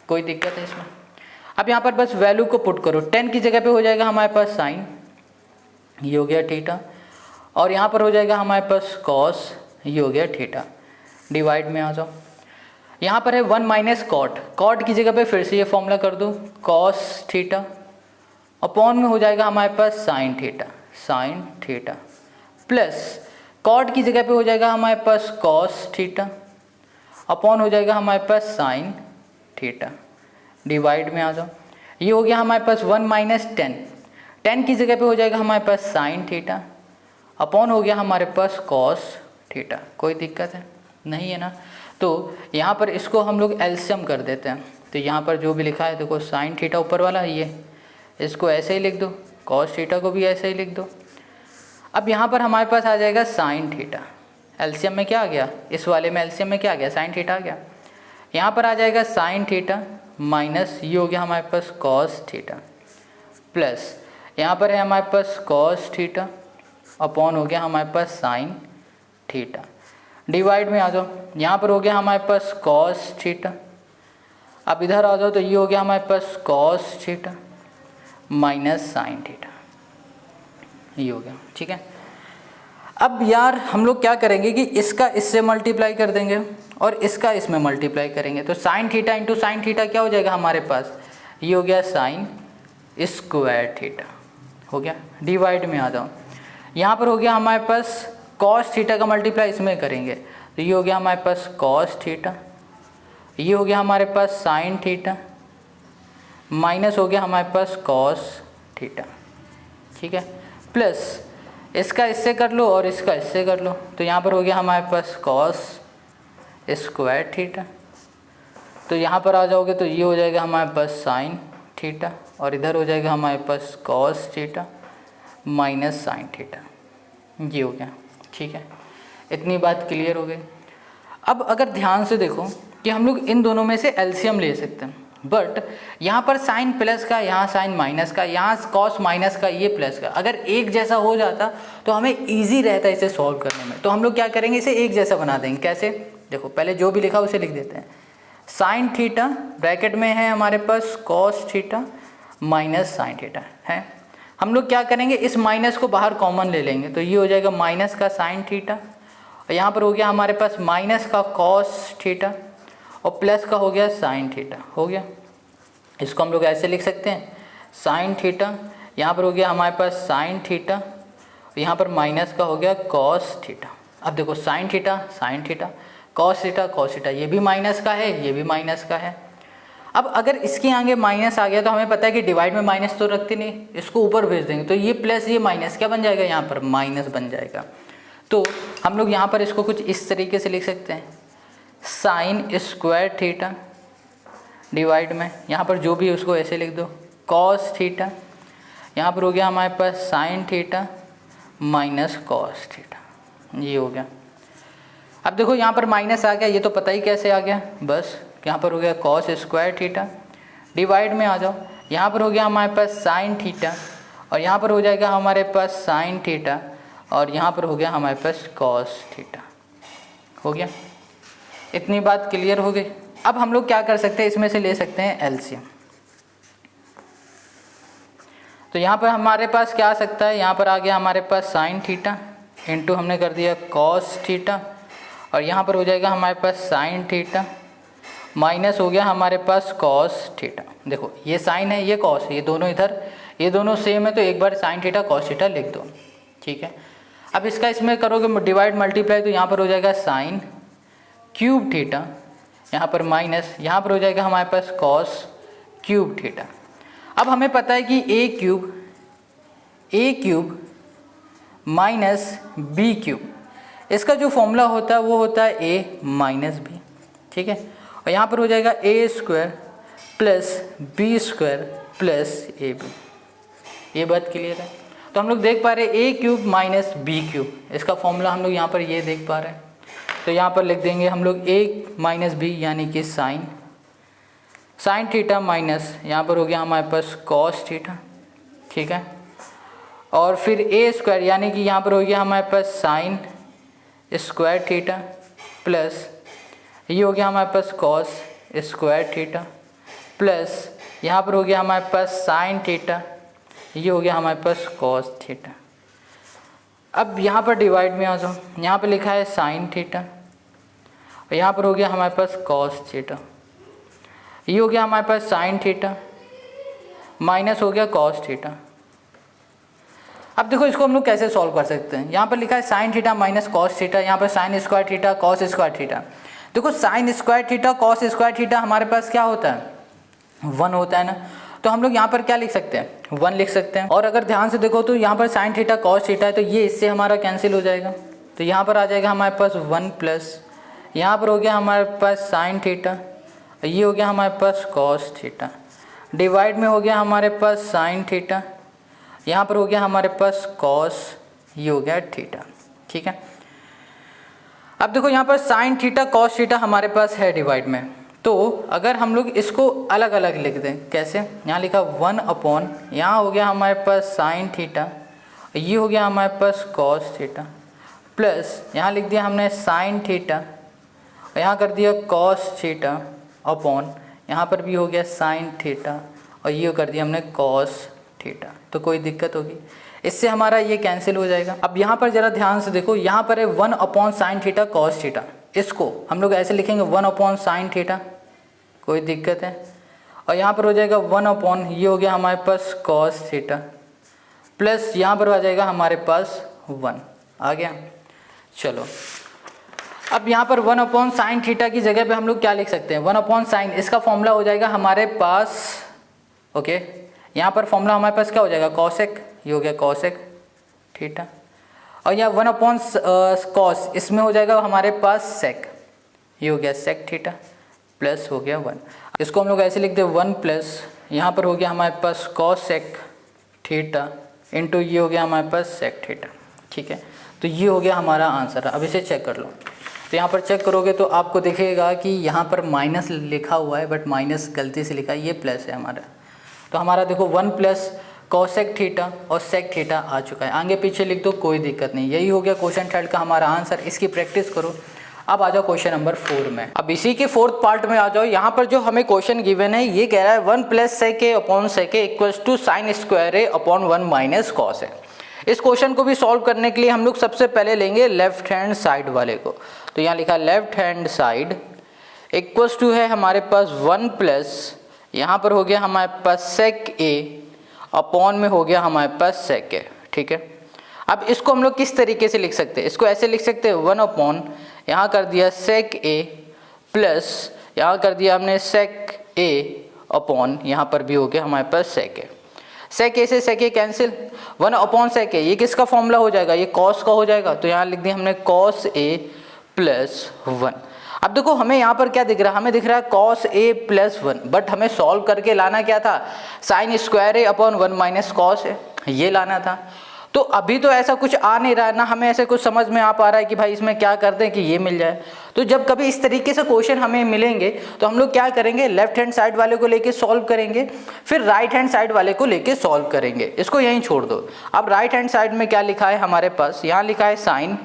कोई दिक्कत है इसमें? अब यहाँ पर बस वैल्यू को पुट करो, 10 की जगह पे हो जाएगा हमारे पास साइन, ये हो गया थीटा, और यहाँ पर हो जाएगा हमारे पास कॉस, ये हो गया थीटा। डिवाइड में आ जाओ, यहाँ पर है 1 माइनस कॉट, कॉट की जगह पे फिर से ये फॉर्मूला कर दो कॉस थीटा, अपॉन में हो जाएगा हमारे पास sine theta, sine theta, plus cot की जगह पे हो जाएगा हमारे पास कॉस थीटा, अपॉन हो जाएगा हमारे पास साइन थीटा। डिवाइड में आ जाओ, ये हो गया हमारे पास 1 माइनस 10 की जगह पे हो जाएगा हमारे पास साइन थीटा, अपॉन हो गया हमारे पास कॉस थीटा। कोई दिक्कत है? नहीं है ना। तो यहाँ पर इसको हम लोग एलसीएम कर देते हैं। तो यहाँ पर जो भी लिखा है देखो, साइन थीटा ऊपर वाला ये, इसको ऐसे ही लिख दो, कॉस थीटा को भी ऐसे ही लिख दो। अब यहाँ पर हमारे पास आ जाएगा साइन थीटा, एलसीएम में क्या आ गया, इस वाले में एलसीएम में क्या आ गया, साइन थीटा आ गया। यहाँ पर आ जाएगा साइन थीटा माइनस ये हो गया हमारे पास कॉस थीटा, प्लस यहाँ पर है हमारे पास कॉस थीटा, अपॉन हो गया हमारे पास साइन थीटा। डिवाइड में आ जाओ, यहाँ पर हो गया हमारे पास कॉस थीटा, अब इधर आ जाओ तो ये हो गया हमारे पास cos theta minus sine theta, ये हो गया, ठीक है। अब यार हम लोग क्या करेंगे कि इसका इससे मल्टीप्लाई कर देंगे और इसका इसमें मल्टीप्लाई करेंगे। तो sine theta into sine theta क्या हो जाएगा हमारे पास, ये हो गया साइन स्क्वायर थीटा, हो गया। डिवाइड में आ जाओ, यहाँ पर हो गया हमारे पास कॉस थीटा का मल्टीप्लाई इसमें करेंगे तो ये हो गया हमारे पास कॉस थीटा, ये हो गया हमारे पास साइन थीटा, माइनस हो गया हमारे पास कॉस थीटा, ठीक है, प्लस इसका इससे कर लो और इसका इससे कर लो। तो यहाँ पर हो गया हमारे पास कॉस स्क्वायर थीटा, तो यहाँ पर आ जाओगे तो ये हो जाएगा हमारे पास साइन थीटा और इधर हो जाएगा हमारे पास cos theta minus sine theta, ये हो गया, ठीक है। इतनी बात क्लियर हो गई। अब अगर ध्यान से देखो कि हम लोग इन दोनों में से एलसीएम ले सकते हैं, बट यहाँ पर साइन प्लस का, यहाँ साइन माइनस का, यहाँ कॉस माइनस का, ये प्लस का, अगर एक जैसा हो जाता तो हमें इजी रहता इसे सॉल्व करने में। तो हम लोग क्या करेंगे, इसे एक जैसा बना देंगे। कैसे, देखो पहले जो भी लिखा उसे लिख देते हैं, साइन थीटा ब्रैकेट में है हमारे पास cos theta minus sine theta है। हम लोग क्या करेंगे, इस माइनस को बाहर कॉमन ले लेंगे तो ये हो जाएगा माइनस का साइन थीटा और यहाँ पर हो गया हमारे पास माइनस का कॉस थीटा और प्लस का हो गया साइन थीटा, हो गया। इसको हम लोग ऐसे लिख सकते हैं, साइन थीटा, यहाँ पर हो गया हमारे पास साइन थीटा, यहाँ पर माइनस का हो गया कॉस थीटा। अब देखो साइन थीटा, कॉस थीटा, ये भी माइनस का है, ये भी माइनस का है। अब अगर इसके आगे माइनस आ गया तो हमें पता है कि डिवाइड में माइनस तो रखते नहीं, इसको ऊपर भेज देंगे तो ये प्लस ये माइनस क्या बन जाएगा, यहाँ पर माइनस बन जाएगा। तो हम लोग यहाँ पर इसको कुछ इस तरीके से लिख सकते हैं, साइन स्क्वायर थीटा डिवाइड में यहाँ पर जो भी उसको ऐसे लिख दो कॉस थीटा, यहाँ पर हो गया हमारे पास sine theta minus cos theta, ये हो गया। अब देखो यहाँ पर माइनस आ गया, ये तो पता ही कैसे आ गया, बस यहाँ पर हो गया कॉस स्क्वायर थीटा। डिवाइड में आ जाओ, यहाँ पर हो गया हमारे पास साइन थीटा और यहाँ पर हो जाएगा हमारे पास साइन थीटा और यहाँ पर हो गया हमारे पास कॉस थीटा, हो गया। इतनी बात क्लियर हो गई। अब हम लोग क्या कर सकते हैं, इसमें से ले सकते हैं एलसीएम। तो यहाँ पर हमारे पास क्या आ सकता है, यहाँ पर आ गया हमारे पास साइन थीटा इंटू हमने कर दिया कॉस थीटा और यहाँ पर हो जाएगा हमारे पास साइन थीटा माइनस हो गया हमारे पास कॉस थीटा। देखो ये साइन है, ये कॉस है, ये दोनों इधर, ये दोनों सेम है तो एक बार साइन थीटा कॉस थीटा लिख दो, ठीक है। अब इसका इसमें करोगे डिवाइड मल्टीप्लाई तो यहाँ पर हो जाएगा साइन क्यूब थीटा, यहाँ पर माइनस, यहाँ पर हो जाएगा हमारे पास कॉस क्यूब थीटा। अब हमें पता है कि ए क्यूब माइनस बी क्यूब, इसका जो फॉर्मूला होता है वो होता है ए माइनस बी, ठीक है। और यहाँ पर हो जाएगा A square plus B square plus A B. ये बात क्लियर है। तो हम लोग देख पा रहे हैं ए क्यूब माइनस बी क्यूब, इसका फॉर्मूला हम लोग यहाँ पर ये देख पा रहे हैं। तो यहाँ पर लिख देंगे हम लोग ए माइनस बी यानी कि साइन थीटा माइनस यहाँ पर हो गया हमारे पास कॉस थीटा, ठीक है। और फिर ए स्क्वायर यानी कि यहाँ पर हो गया हमारे पास साइन स्क्वायर थीटा प्लस ये हो गया हमारे पास कॉस स्क्वायर थीटा प्लस यहाँ पर हो गया हमारे पास साइन थीटा, ये हो गया हमारे पास कॉस थीटा। अब यहाँ पर डिवाइड में आ जाओ, यहाँ पर लिखा है साइन थीटा और यहाँ पर हो गया हमारे पास कॉस थीटा, ये हो गया हमारे पास साइन थीटा माइनस हो गया कॉस थीटा। अब देखो इसको हम लोग कैसे सॉल्व कर सकते हैं। यहाँ पर लिखा है sine theta minus cos theta, यहाँ पर sine square theta cos square theta. देखो sine square theta cos square theta हमारे पास क्या होता है, 1 होता है ना। तो हम लोग यहाँ पर क्या लिख सकते हैं, 1 लिख सकते हैं। और अगर ध्यान से देखो तो यहाँ पर साइन थीटा कॉस थीटा है तो ये इससे हमारा कैंसिल हो जाएगा। तो यहाँ पर आ जाएगा हमारे पास 1 प्लस यहाँ पर हो गया हमारे पास साइन थीटा, ये हो गया हमारे पास कॉस थीटा, डिवाइड में हो गया हमारे पास साइन थीटा, यहाँ पर हो गया हमारे पास कॉस, ये हो गया थीटा, ठीक है। अब देखो यहाँ पर साइन थीटा कॉस थीटा हमारे पास है डिवाइड में, तो अगर हम लोग इसको अलग अलग लिख दें कैसे, यहाँ लिखा 1 अपॉन यहाँ हो गया हमारे पास साइन थीटा, ये हो गया हमारे पास कॉस थीटा प्लस यहाँ लिख दिया हमने साइन थीटा और यहाँ कर दिया कॉस थीटा अपॉन यहाँ पर भी हो गया साइन थीटा और ये कर दिया हमने कॉस थीटा। तो कोई दिक्कत होगी, इससे हमारा ये कैंसिल हो जाएगा। अब यहाँ पर ज़रा ध्यान से देखो, यहाँ पर है 1 upon sine theta cos theta, इसको हम लोग ऐसे लिखेंगे 1 अपॉन साइन थीटा, कोई दिक्कत है। और यहाँ पर हो जाएगा 1 अपॉन ये हो गया हमारे पास कॉस थीटा प्लस यहाँ पर आ जाएगा हमारे पास 1 आ गया। चलो अब यहाँ पर 1 अपॉन साइन थीटा की जगह पे हम लोग क्या लिख सकते हैं, 1 अपॉन साइन, इसका फॉर्मूला हो जाएगा हमारे पास, ओके। यहाँ पर फॉर्मूला हमारे पास क्या हो जाएगा, कॉसेक, ये हो गया कॉसेक थीटा और यहाँ 1 अपॉन कॉस, इसमें हो जाएगा हमारे पास सेक, ये हो गया सेक थीटा प्लस हो गया 1। इसको हम लोग ऐसे लिखते हैं 1 प्लस यहाँ पर हो गया हमारे पास कॉस सेक थीटा इंटू ये हो गया हमारे पास सेक थीटा, ठीक है। तो ये हो गया हमारा आंसर। अब इसे चेक कर लो, तो यहाँ पर चेक करोगे तो आपको दिखेगा कि यहाँ पर माइनस लिखा हुआ है, बट माइनस गलती से लिखा है, ये प्लस है हमारा। तो हमारा देखो 1 प्लस कॉसेक थीटा और सेक थीटा आ चुका है, आगे पीछे लिख दो कोई दिक्कत नहीं। यही हो गया क्वेश्चन 3 का हमारा आंसर। इसकी प्रैक्टिस करो। अब आ जाओ क्वेश्चन नंबर 4 में। अब इसी के 4th पार्ट में आ जाओ। यहाँ पर जो हमें क्वेश्चन गिवन है ये कह रहा है 1 plus sec A upon sec A equals to sine square A upon 1 minus cos A. इस क्वेश्चन को भी सॉल्व करने के लिए हम लोग सबसे पहले लेंगे लेफ्ट हैंड साइड वाले को। तो यहाँ लिखा left hand side equals to है हमारे पास 1 प्लस यहाँ पर हो गया हमारे पास सेक ए अपॉन में हो गया हमारे पास सेक ए, ठीक है। अब इसको हम लोग किस तरीके से लिख सकते हैं, इसको ऐसे लिख सकते हैं 1 अपॉन यहाँ कर दिया सेक ए प्लस यहाँ कर दिया हमने सेक ए अपॉन यहाँ पर भी हो गया हमारे पास सेक ए। सेक ए से सेक ए कैंसिल, 1 अपॉन सेक ए, ये किसका फॉर्मूला हो जाएगा, ये कॉस का हो जाएगा। तो यहाँ लिख दिया हमने कॉस ए प्लस 1। अब देखो हमें यहाँ पर क्या दिख रहा है, हमें दिख रहा है कॉस ए प्लस 1, बट हमें सॉल्व करके लाना क्या था, sign square A upon 1 minus cos ए, ये लाना था। तो अभी तो ऐसा कुछ आ नहीं रहा है ना, हमें ऐसे कुछ समझ में आ पा रहा है कि भाई इसमें क्या कर दें कि ये मिल जाए। तो जब कभी इस तरीके से क्वेश्चन हमें मिलेंगे तो हम लोग क्या करेंगे, लेफ्ट हैंड साइड वाले को लेके सॉल्व करेंगे, फिर राइट हैंड साइड वाले को लेके सॉल्व करेंगे। इसको यहीं छोड़ दो। अब राइट हैंड साइड में क्या लिखा है हमारे पास, यहाँ लिखा है साइन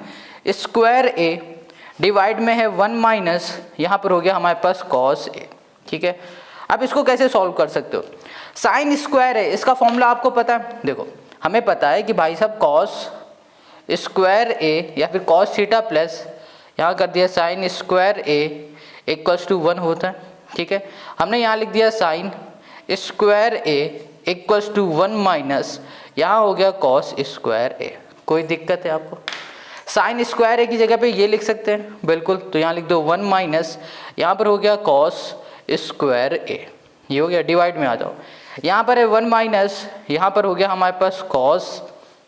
स्क्वायर ए डिवाइड में है 1 माइनस यहाँ पर हो गया हमारे पास कॉस ए, ठीक है। अब इसको कैसे सॉल्व कर सकते हो, साइन स्क्वायर है, इसका फॉर्मूला आपको पता है। देखो हमें पता है कि भाई साहब कॉस स्क्वायर ए या फिर कॉस थीटा प्लस यहाँ कर दिया sine square A equals to 1 होता है, ठीक है। हमने यहाँ लिख दिया sine square A equals to 1 minus यहाँ हो गया कॉस स्क्वायर ए। कोई दिक्कत है आपको? साइन स्क्वायर ए की जगह पे ये लिख सकते हैं बिल्कुल, तो यहाँ लिख दो 1 माइनस यहाँ पर हो गया कॉस स्क्वायर ए, ये हो गया। डिवाइड में आ जाओ, यहाँ पर है 1 माइनस यहाँ पर हो गया हमारे पास कॉस,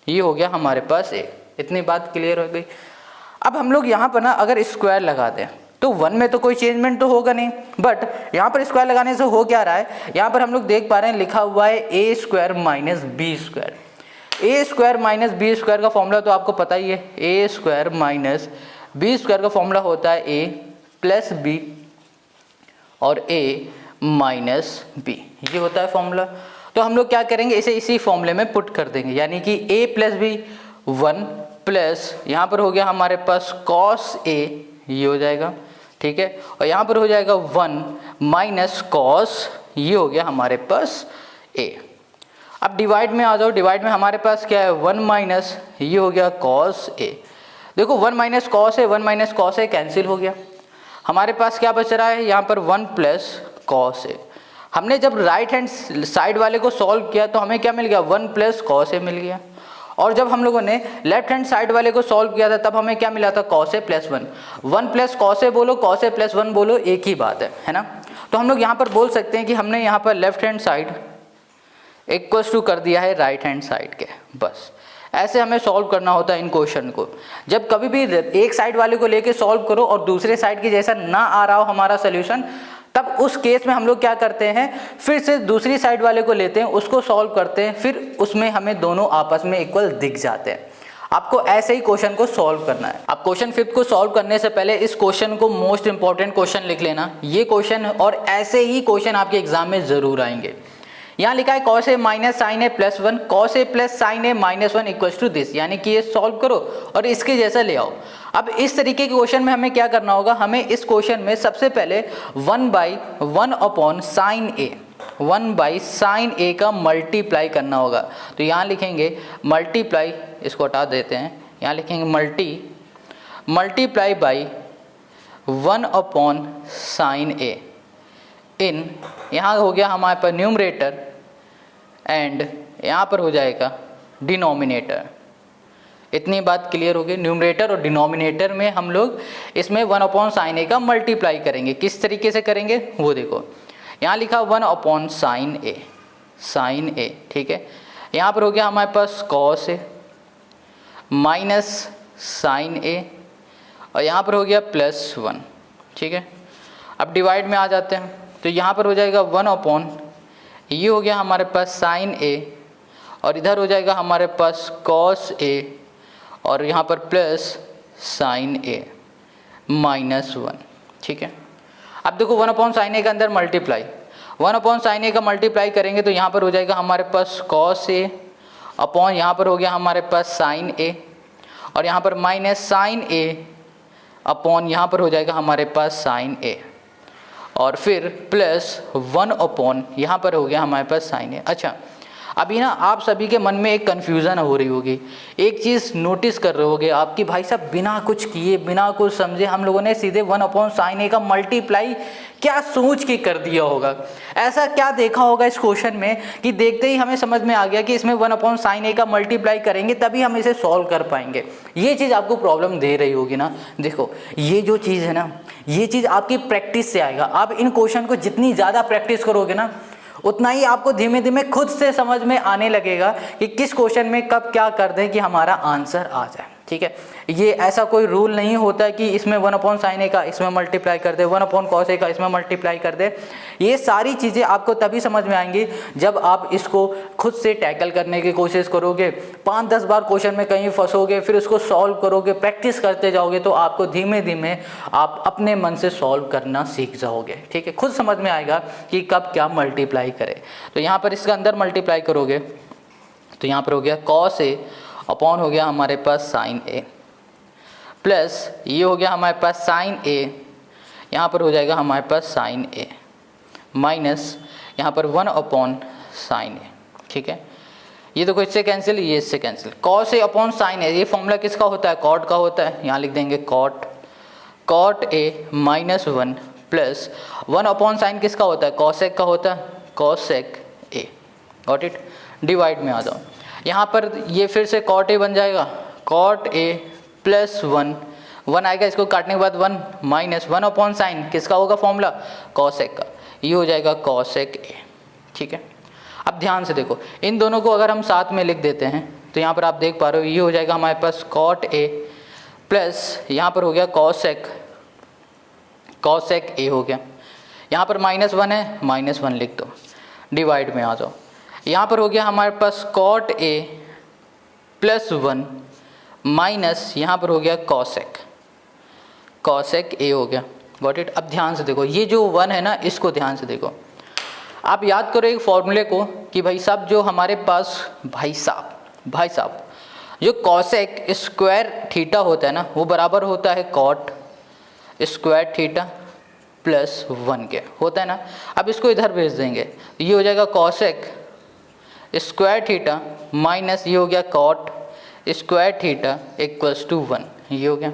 ये हो गया हमारे पास ए। इतनी बात क्लियर हो गई। अब हम लोग यहाँ पर ना अगर स्क्वायर लगा दें तो 1 में तो कोई चेंजमेंट तो होगा नहीं, बट यहाँ पर स्क्वायर लगाने से हो क्या रहा है, यहाँ पर हम लोग देख पा रहे हैं लिखा हुआ है ए स्क्वायर माइनस बी स्क्वायर। ए स्क्वायर माइनस बी स्क्वायर का फॉर्मूला तो आपको पता ही है, ए स्क्वायर माइनस बी स्क्वायर का फॉर्मूला होता है ए प्लस बी और ए माइनस बी, ये होता है फॉर्मूला। तो हम लोग क्या करेंगे, इसे इसी फॉर्मूले में पुट कर देंगे, यानी कि ए प्लस बी 1 प्लस यहाँ पर हो गया हमारे पास कॉस ए, ये हो जाएगा, ठीक है। और यहाँ पर हो जाएगा 1 माइनस कॉस, ये हो गया हमारे पास ए। अब डिवाइड में आ जाओ, डिवाइड में हमारे पास क्या है 1 माइनस ये हो गया कॉस ए। देखो 1 माइनस कॉस है, 1 माइनस कॉस है कैंसिल हो गया, हमारे पास क्या बच रहा है यहाँ पर 1 प्लस कॉस ए। हमने जब राइट हैंड साइड वाले को सॉल्व किया तो हमें क्या मिल गया 1 प्लस कॉस ए मिल गया, और जब हम लोगों ने लेफ्ट हैंड साइड वाले को सॉल्व किया था तब हमें क्या मिला था cos A plus 1। 1 plus cos A बोलो, कॉस ए प्लस 1 बोलो, एक ही बात है ना। तो हम लोग यहाँ पर बोल सकते हैं कि हमने यहाँ पर left hand side equals to कर दिया है राइट हैंड साइड के। बस ऐसे हमें सॉल्व करना होता है इन क्वेश्चन को। जब कभी भी एक साइड वाले को लेके सॉल्व करो और दूसरे साइड के जैसा ना आ रहा हो हमारा सोल्यूशन, तब उस केस में हम लोग क्या करते हैं, फिर से दूसरी साइड वाले को लेते हैं, उसको सॉल्व करते हैं, फिर उसमें हमें दोनों आपस में इक्वल दिख जाते हैं। आपको ऐसे ही क्वेश्चन को सॉल्व करना है। आप क्वेश्चन 5 को सॉल्व करने से पहले इस क्वेश्चन को मोस्ट इंपॉर्टेंट क्वेश्चन लिख लेना। ये क्वेश्चन और ऐसे ही क्वेश्चन आपके एग्जाम में जरूर आएंगे। यहाँ लिखा है cos A minus sine A plus 1, cos A plus sine A minus 1 equals to this, यानी कि ये सॉल्व करो और इसके जैसा ले आओ। अब इस तरीके के क्वेश्चन में हमें क्या करना होगा, हमें इस क्वेश्चन में सबसे पहले 1/1 अपॉन साइन ए, 1/साइन ए का मल्टीप्लाई करना होगा। तो यहाँ लिखेंगे मल्टीप्लाई, इसको हटा देते हैं, यहाँ लिखेंगे मल्टीप्लाई बाई 1 अपॉन साइन ए इन, यहाँ हो गया हमारे पास न्यूमरेटर एंड यहाँ पर हो जाएगा डिनोमिनेटर। इतनी बात क्लियर होगी। न्यूमरेटर और डिनोमिनेटर में हम लोग इसमें 1 अपॉन साइन ए का मल्टीप्लाई करेंगे। किस तरीके से करेंगे वो देखो, यहाँ लिखा 1 अपॉन साइन ए, ठीक है। यहाँ पर हो गया हमारे पास कॉस ए माइनस साइन ए और यहाँ पर हो गया प्लस 1, ठीक है। अब डिवाइड में आ जाते हैं, तो यहाँ पर हो जाएगा 1 अपॉन ये हो गया हमारे पास साइन ए और इधर हो जाएगा हमारे पास कॉस ए और यहाँ पर प्लस साइन ए माइनस 1, ठीक है। अब देखो 1 अपॉन साइन ए के अंदर मल्टीप्लाई, 1 अपॉन साइन ए का मल्टीप्लाई करेंगे तो यहाँ पर हो जाएगा हमारे पास कॉस ए अपॉन यहाँ पर हो गया हमारे पास साइन ए और यहाँ पर माइनस साइन ए अपॉन यहाँ पर हो जाएगा हमारे पास साइन ए और फिर प्लस 1 अपॉन यहाँ पर हो गया हमारे पास साइन ए। अच्छा, अभी ना आप सभी के मन में एक कन्फ्यूज़न हो रही होगी, एक चीज़ नोटिस कर रहे होगे आप कि भाई साहब बिना कुछ किए बिना कुछ समझे हम लोगों ने सीधे 1 अपॉन साइन ए का मल्टीप्लाई क्या सोच के कर दिया होगा। ऐसा क्या देखा होगा इस क्वेश्चन में कि देखते ही हमें समझ में आ गया कि इसमें 1 अपॉन साइन ए का मल्टीप्लाई करेंगे तभी हम इसे सॉल्व कर पाएंगे। ये चीज़ आपको प्रॉब्लम दे रही होगी ना। देखो ये जो चीज़ है ना, ये चीज़ आपकी प्रैक्टिस से आएगा। आप इन क्वेश्चन को जितनी ज़्यादा प्रैक्टिस करोगे ना उतना ही आपको धीमे धीमे खुद से समझ में आने लगेगा कि किस क्वेश्चन में कब क्या कर दें कि हमारा आंसर आ जाए, ठीक है। ये ऐसा कोई रूल नहीं होता है कि इसमें 1 अपॉन साइन ए का इसमें मल्टीप्लाई कर दे, 1 अपॉन कॉस ए का इसमें मल्टीप्लाई कर दे। ये सारी चीज़ें आपको तभी समझ में आएंगी जब आप इसको खुद से टैकल करने की कोशिश करोगे, 5-10 बार क्वेश्चन में कहीं फंसोगे, फिर उसको सॉल्व करोगे, प्रैक्टिस करते जाओगे तो आपको धीमे धीमे आप अपने मन से सॉल्व करना सीख जाओगे, ठीक है। खुद समझ में आएगा कि कब क्या मल्टीप्लाई करें। तो यहाँ पर इसका अंदर मल्टीप्लाई करोगे तो यहाँ पर हो गया कॉस ए अपॉन हो गया हमारे पास साइन ए प्लस ये हो गया हमारे पास साइन ए, यहाँ पर हो जाएगा हमारे पास साइन ए माइनस यहाँ पर 1 अपॉन साइन ए, ठीक है। ये देखो इससे कैंसिल, ये इससे cancel. Cos A upon sine ए, ये फॉर्मूला किसका होता है, कॉट का होता है। यहाँ लिख देंगे cot A minus 1 plus 1 upon sine किसका होता है, कॉसेक का होता है, cosec A, got it. Divide में आ जाओ, यहाँ पर ये फिर से कॉट ए बन जाएगा, कॉट ए प्लस 1 आएगा, इसको काटने के बाद 1 माइनस 1 अपॉन साइन किसका होगा फॉर्मूला, कॉसेक का, ये हो जाएगा कॉसेक ए। ठीक है, अब ध्यान से देखो, इन दोनों को अगर हम साथ में लिख देते हैं तो यहाँ पर आप देख पा रहे हो ये हो जाएगा हमारे पास कॉट ए प्लस यहाँ पर हो गया कॉसेक ए हो गया, यहाँ पर -1 है, -1 लिख दो। डिवाइड में आ जाओ, यहाँ पर हो गया हमारे पास कॉट ए प्लस 1 माइनस यहाँ पर हो गया कॉसेक ए हो गया, गॉट इट। अब ध्यान से देखो, ये जो 1 है ना, इसको ध्यान से देखो, आप याद करो एक फॉर्मूले को कि भाई साहब जो हमारे पास भाई साहब जो कॉसेक स्क्वायर थीटा होता है ना, वो बराबर होता है कॉट स्क्वायर थीटा प्लस 1 के, होता है ना। अब इसको इधर भेज देंगे, ये हो जाएगा कॉसेक स्क्वायर थीटा माइनस ये हो गया cot square theta equals to 1, ये हो गया।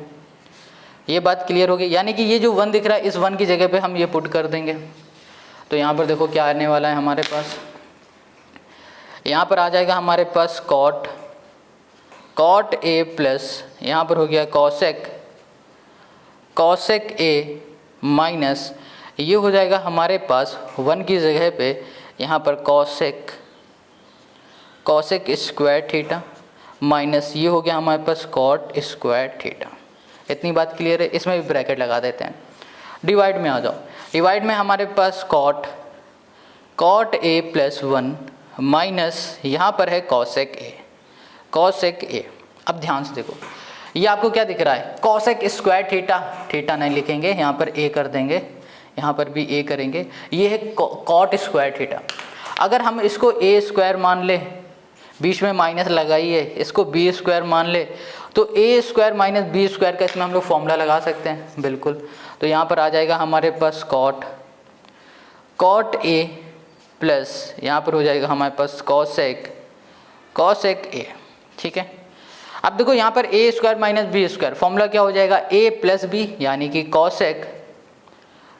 ये बात क्लियर हो गई, यानी कि ये जो 1 दिख रहा है इस 1 की जगह पे हम ये पुट कर देंगे, तो यहाँ पर देखो क्या आने वाला है हमारे पास, यहाँ पर आ जाएगा हमारे पास कॉट ए प्लस यहाँ पर हो गया कॉसेक ए माइनस ये हो जाएगा हमारे पास 1 की जगह पे यहाँ पर कॉसेक स्क्वायर थीटा माइनस ये हो गया हमारे पास कॉट स्क्वायर थीटा। इतनी बात क्लियर है, इसमें भी ब्रैकेट लगा देते हैं। डिवाइड में आ जाओ, डिवाइड में हमारे पास कॉट ए प्लस 1 माइनस यहाँ पर है कॉसेक ए। अब ध्यान से देखो, ये आपको क्या दिख रहा है, कॉसेक स्क्वायर थीटा नहीं लिखेंगे, यहाँ पर ए कर देंगे, यहाँ पर भी ए करेंगे, ये है कॉट स्क्वायर थीटा। अगर हम इसको ए स्क्वायर मान ले, बीच में माइनस लगाइए, इसको बी स्क्वायर मान ले, तो ए स्क्वायर माइनस बी स्क्वायर का इसमें हम लोग फॉर्मूला लगा सकते हैं, बिल्कुल। तो यहाँ पर आ जाएगा हमारे पास कॉट ए प्लस यहाँ पर हो जाएगा हमारे पास कॉसेक ए। ठीक है, अब देखो यहाँ पर A square minus B square formula क्या हो जाएगा, ए प्लस बी, यानी कि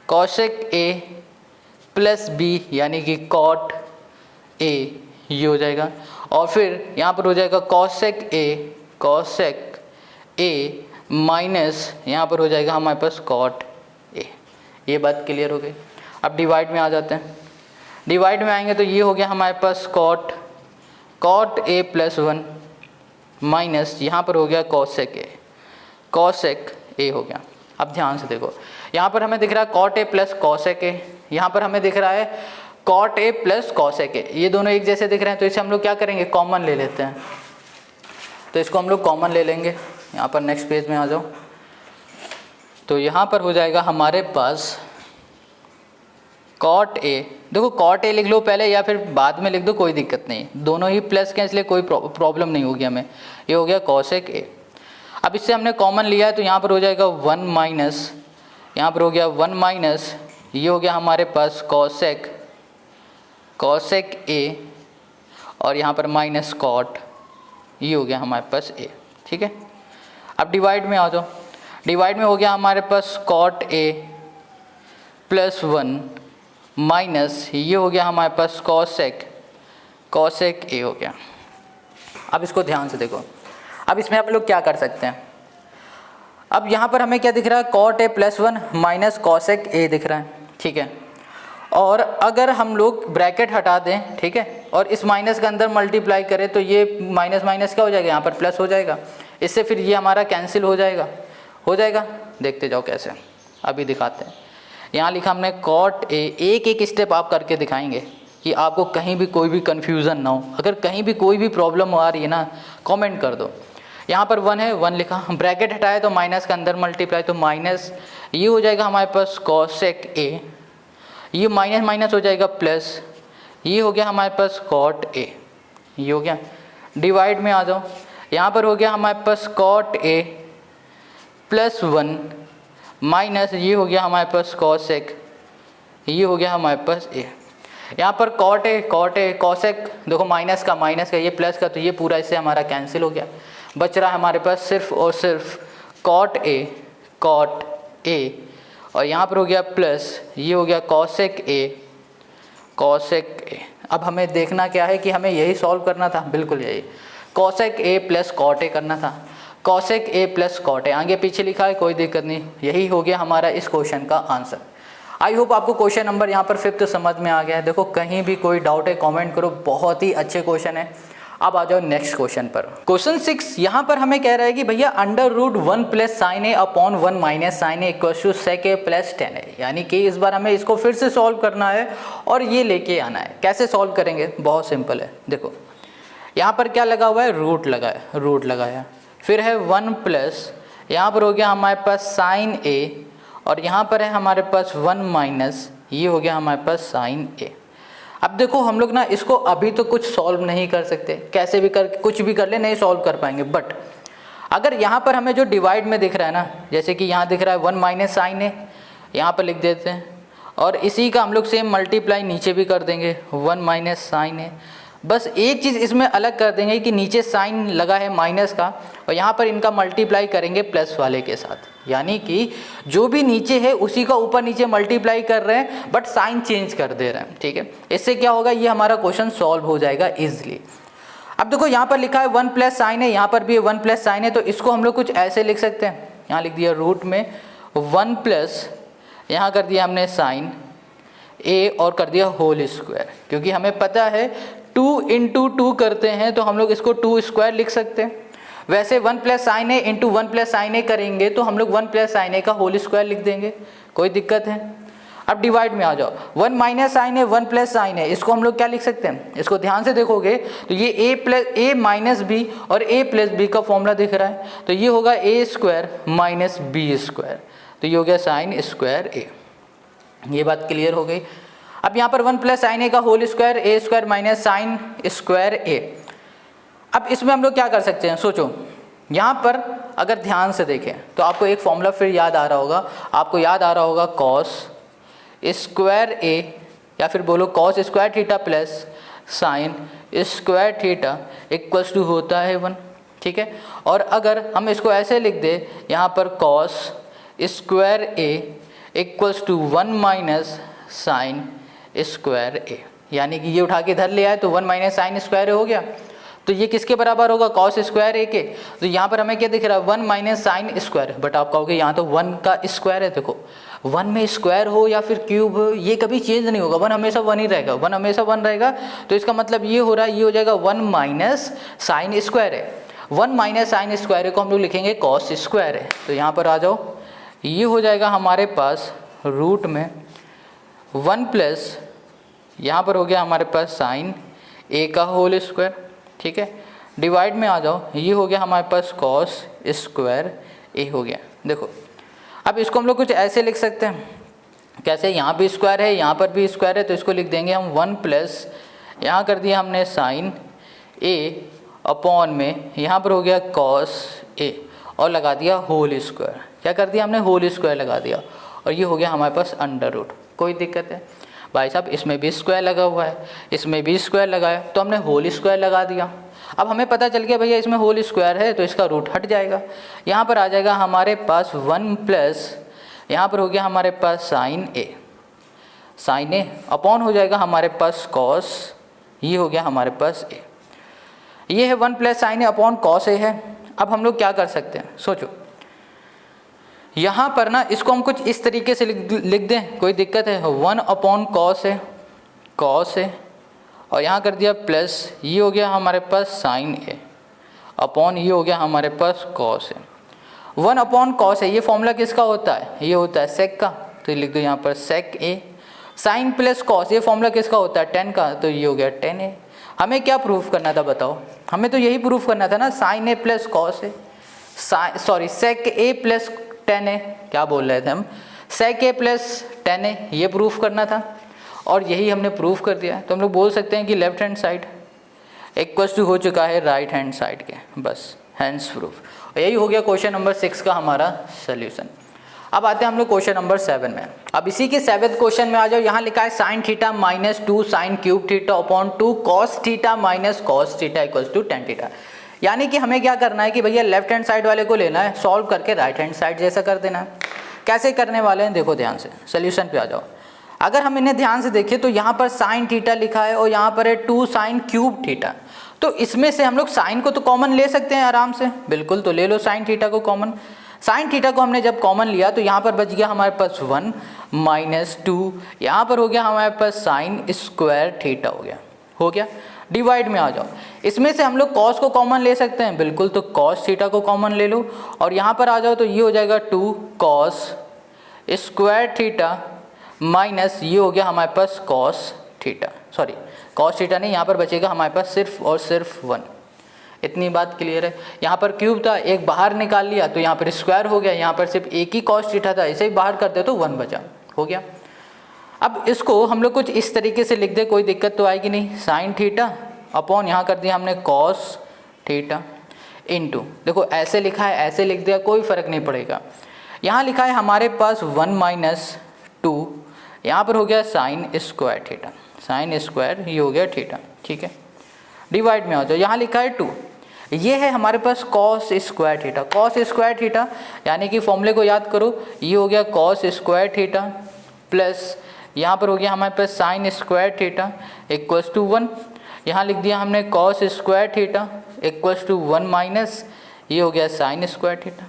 कॉसेक ए प्लस बी यानी कि कॉट ए, ये हो जाएगा। और फिर यहाँ पर हो जाएगा कॉसेक ए माइनस यहाँ पर हो जाएगा हमारे पास कॉट ए। ये बात क्लियर हो गई। अब डिवाइड में आ जाते हैं, डिवाइड में आएंगे तो ये हो गया हमारे पास कॉट ए प्लस 1 माइनस यहाँ पर हो गया कॉसेक ए हो गया। अब ध्यान से देखो, यहाँ पर हमें दिख रहा है cot A plus cosec A, यहाँ पर हमें दिख रहा है cot A plus cosec A, ये दोनों एक जैसे दिख रहे हैं, तो इसे हम लोग क्या करेंगे, कॉमन ले लेते हैं। तो इसको हम लोग कॉमन ले लेंगे, यहाँ पर नेक्स्ट पेज में आ जाओ, तो यहाँ पर हो जाएगा हमारे पास कॉट ए, देखो कॉट ए लिख लो पहले या फिर बाद में लिख दो, कोई दिक्कत नहीं, दोनों ही प्लस के इसलिए कोई प्रॉब्लम नहीं होगी हमें। ये हो गया कॉसेक ए। अब इससे हमने कॉमन लिया है तो यहाँ पर हो जाएगा 1 माइनस, यहाँ पर हो गया 1 माइनस ये हो गया हमारे पास कॉसेक ए और यहाँ पर माइनस कॉट, ये हो गया हमारे पास ए। ठीक है, अब डिवाइड में आ जाओ, डिवाइड में हो गया हमारे पास कॉट ए प्लस 1 माइनस ये हो गया हमारे पास कॉसेक ए हो गया। अब इसको ध्यान से देखो, अब इसमें आप लोग क्या कर सकते हैं, अब यहाँ पर हमें क्या दिख रहा है, cot A plus 1 minus cosec A दिख रहा है। ठीक है, और अगर हम लोग ब्रैकेट हटा दें, ठीक है, और इस माइनस के अंदर मल्टीप्लाई करें तो ये माइनस माइनस क्या हो जाएगा, यहाँ पर प्लस हो जाएगा, इससे फिर ये हमारा कैंसिल हो जाएगा। देखते जाओ कैसे, अभी दिखाते हैं। यहाँ लिखा हमने कॉट ए, एक स्टेप आप करके दिखाएंगे कि आपको कहीं भी कोई भी कन्फ्यूज़न ना हो। अगर कहीं भी कोई भी प्रॉब्लम आ रही है ना, कमेंट कर दो। यहाँ पर 1 है, 1 लिखा, ब्रैकेट हटाए तो माइनस के अंदर मल्टीप्लाई, तो माइनस ये हो जाएगा हमारे पास कॉसेक ए, ये माइनस माइनस हो जाएगा प्लस, ये हो गया हमारे पास कॉट ए, ये हो गया। डिवाइड में आ जाओ, यहाँ पर हो गया हमारे पास कॉट ए प्लस 1 माइनस ये हो गया हमारे पास कॉसेक, ये हो गया हमारे पास ए। यहाँ पर कॉट ए कॉसेक, देखो माइनस का ये प्लस का, तो ये पूरा इससे हमारा कैंसिल हो गया। बच रहा है हमारे पास सिर्फ और सिर्फ कॉट ए और यहाँ पर हो गया प्लस, ये हो गया कॉसेक ए। अब हमें देखना क्या है कि हमें यही सॉल्व करना था, बिल्कुल यही cosec a plus cot a करना था। cosec a plus cot a आगे पीछे लिखा है, कोई दिक्कत नहीं, यही हो गया हमारा इस क्वेश्चन का आंसर। आई होप आपको क्वेश्चन नंबर यहाँ पर 5th समझ में आ गया है। देखो कहीं भी कोई डाउट है कमेंट करो, बहुत ही अच्छे क्वेश्चन है। अब आ जाओ नेक्स्ट क्वेश्चन पर। क्वेश्चन 6 यहाँ पर हमें कह रहा है कि भैया √1 plus sine A upon 1 minus sine A equal to sec A plus tan A, यानी कि इस बार हमें इसको फिर से सॉल्व करना है और ये लेके आना है। कैसे सॉल्व करेंगे, बहुत सिंपल है। देखो यहाँ पर क्या लगा हुआ है, रूट लगाया, फिर है 1 प्लस, यहाँ पर हो गया हमारे पास साइन ए, और यहाँ पर है हमारे पास 1 माइनस, ये हो गया हमारे पास साइन ए। अब देखो हम लोग ना इसको अभी तो कुछ सॉल्व नहीं कर सकते, कैसे भी कर कुछ भी कर ले नहीं सॉल्व कर पाएंगे, बट अगर यहाँ पर हमें जो डिवाइड में दिख रहा है ना, जैसे कि यहाँ दिख रहा है 1 माइनस साइन ए, यहाँ पर लिख देते हैं, और इसी का हम लोग सेम मल्टीप्लाई नीचे भी कर देंगे 1 माइनस साइन ए। बस एक चीज़ इसमें अलग कर देंगे कि नीचे साइन लगा है माइनस का, और यहाँ पर इनका मल्टीप्लाई करेंगे प्लस वाले के साथ, यानी कि जो भी नीचे है उसी का ऊपर नीचे मल्टीप्लाई कर रहे हैं, बट साइन चेंज कर दे रहे हैं। ठीक है, इससे क्या होगा, ये हमारा क्वेश्चन सॉल्व हो जाएगा इजीली। अब देखो यहाँ पर लिखा है 1 प्लस साइन है, यहाँ पर भी 1 प्लस साइन है, तो इसको हम लोग कुछ ऐसे लिख सकते हैं। यहाँ लिख दिया रूट में 1 प्लस, यहाँ कर दिया हमने साइन ए और कर दिया होल स्क्वायर, क्योंकि हमें पता है 2 इंटू 2 करते हैं तो हम लोग इसको 2 स्क्वायर लिख सकते हैं। वैसे 1 प्लस साइन ए इंटू 1 प्लस साइन ए करेंगे तो हम लोग 1 प्लस साइन ए का होल स्क्वायर लिख देंगे, कोई दिक्कत है। अब डिवाइड में आ जाओ, 1 माइनस साइन है 1 प्लस साइन है, इसको हम लोग क्या लिख सकते हैं, इसको ध्यान से देखोगे तो ये a माइनस बी और a प्लस बी का फॉर्मूला दिख रहा है, तो ये होगा a square minus B square, तो ये हो गया साइन स्क्वायर a। ये बात क्लियर हो गई। अब यहाँ पर 1 प्लस साइन ए का whole square a square minus sine square a। अब इसमें हम लोग क्या कर सकते हैं, सोचो, यहाँ पर अगर ध्यान से देखें तो आपको एक फॉर्मूला फिर याद आ रहा होगा, आपको याद आ रहा होगा कॉस स्क्वायर a, या फिर बोलो cos square theta plus sine square theta equals to होता है 1। ठीक है, और अगर हम इसको ऐसे लिख दे, यहाँ पर cos square a equals to 1 minus sine square A, यानी कि ये उठा के इधर ले आए तो 1 माइनस साइन स्क्वायर हो गया, तो ये किसके बराबर होगा, कॉस स्क्वायर ए के। तो यहाँ पर हमें क्या दिख रहा है, 1 माइनस साइन स्क्वायर, बट आप कहोगे यहाँ तो 1 का स्क्वायर है। देखो 1 में स्क्वायर हो या फिर क्यूब हो, ये कभी चेंज नहीं होगा, 1 हमेशा 1 ही रहेगा, 1 हमेशा 1 रहेगा। तो इसका मतलब ये हो रहा है, ये हो जाएगा 1 माइनस साइन स्क्वायर है, 1 माइनस साइन स्क्वायर को हम लोग लिखेंगे कॉस स्क्वायर है। तो यहाँ पर आ जाओ, ये हो जाएगा हमारे पास रूट में 1 प्लस, यहाँ पर हो गया हमारे पास साइन ए का होल स्क्वायर। ठीक है, डिवाइड में आ जाओ, ये हो गया हमारे पास कॉस स्क्वायर ए हो गया। देखो अब इसको हम लोग कुछ ऐसे लिख सकते हैं, कैसे, यहाँ भी स्क्वायर है यहाँ पर भी स्क्वायर है, तो इसको लिख देंगे हम 1 प्लस, यहाँ कर दिया हमने साइन ए अपॉन में, यहाँ पर हो गया कॉस ए और लगा दिया होल स्क्वायर। क्या कर दिया हमने, होल स्क्वायर लगा दिया, और ये हो गया हमारे पास अंडर रूट। कोई दिक्कत है भाई साहब, इसमें भी स्क्वायर लगा हुआ है, इसमें भी स्क्वायर लगाया, तो हमने होल स्क्वायर लगा दिया। अब हमें पता चल गया भैया इसमें होल स्क्वायर है तो इसका रूट हट जाएगा, यहाँ पर आ जाएगा हमारे पास 1 प्लस, यहाँ पर हो गया हमारे पास साइन ए अपॉन हो जाएगा हमारे पास कॉस, ये हो गया हमारे पास ए। ये है 1 plus sine A upon cos A है। अब हम लोग क्या कर सकते हैं, सोचो, यहाँ पर ना इसको हम कुछ इस तरीके से लिख दें, कोई दिक्कत है, 1 अपॉन कॉस है, और यहाँ कर दिया प्लस, ये हो गया हमारे पास साइन ए अपॉन, ये हो गया हमारे पास कॉस है। 1 अपॉन कॉस है, ये फॉर्मूला किसका होता है, ये होता है सेक का, तो लिख दो यहाँ पर सेक ए। साइन प्लस कॉस, ये फॉर्मूला किसका होता है, टेन का, तो ये हो गया टेन ए। हमें क्या प्रूफ करना था बताओ, हमें तो यही प्रूफ करना था ना, साइन ए प्लस कॉस है, सेक ए प्लस टेन ए, क्या बोल रहे थे हम, सेक ए प्लस टेन ए, ये प्रूफ करना था, और यही हमने प्रूफ कर दिया। तो हम लोग बोल सकते हैं कि left hand side equals to हो चुका है राइट हैंड साइड के, बस हैंड्स प्रूफ। यही हो गया क्वेश्चन नंबर 6 का हमारा सोल्यूशन। अब आते हैं हम लोग क्वेश्चन नंबर 7 में। अब इसी के 7th क्वेश्चन में आ जाओ, यहाँ लिखा है sine theta minus 2 sine cube theta upon 2 cos theta minus cos theta equals to tan theta. यानी कि हमें क्या करना है कि भैया लेफ्ट हैंड साइड वाले को लेना है, सॉल्व करके राइट हैंड साइड जैसा कर देना है। कैसे करने वाले हैं देखो ध्यान से, सोल्यूशन पे आ जाओ। अगर हम इन्हें ध्यान से देखें तो यहाँ पर साइन थीटा लिखा है और यहाँ पर है 2 साइन क्यूब थीटा। तो इसमें से हम लोग साइन को तो कॉमन ले सकते हैं आराम से, बिल्कुल, तो ले लो साइन थीटा को कॉमन। साइन थीटा को हमने जब कॉमन लिया तो यहाँ पर बच गया हमारे पास 1 माइनस 2, यहाँ पर हो गया हमारे पास साइन स्क्वायर थीटा हो गया। डिवाइड में आ जाओ, इसमें से हम लोग कॉस को कॉमन ले सकते हैं, बिल्कुल, तो कॉस थीटा को कॉमन ले लो और यहाँ पर आ जाओ तो ये हो जाएगा 2 कॉस स्क्वायर थीटा माइनस ये हो गया हमारे पास cos theta, sorry cos theta नहीं, यहाँ पर बचेगा हमारे पास सिर्फ और सिर्फ 1। इतनी बात क्लियर है। यहाँ पर क्यूब था, एक बाहर निकाल लिया तो यहाँ पर स्क्वायर हो गया, यहाँ पर सिर्फ एक ही कॉस थीटा था, इसे ही बाहर करते तो 1 बचा, हो गया। अब इसको हम लोग कुछ इस तरीके से लिख दे, कोई दिक्कत तो आएगी नहीं। साइन थीटा अपॉन यहाँ कर दिया हमने कॉस थीटा इनटू, देखो ऐसे लिखा है ऐसे लिख दिया, कोई फ़र्क नहीं पड़ेगा। यहाँ लिखा है हमारे पास 1 माइनस 2, यहाँ पर हो गया sign square theta, sine square ये हो गया थीटा, ठीक है। डिवाइड में आ जाओ, यहाँ लिखा है 2, ये है हमारे पास cos square theta. Cos square theta यानी कि फॉर्मूले को याद करो, ये हो गया कॉस स्क्वायर थीटा प्लस यहाँ पर हो गया हमारे पास sine square theta equals to 1, यहाँ लिख दिया हमने cos square theta equals to 1 minus ये हो गया साइन स्क्वायर थीटा।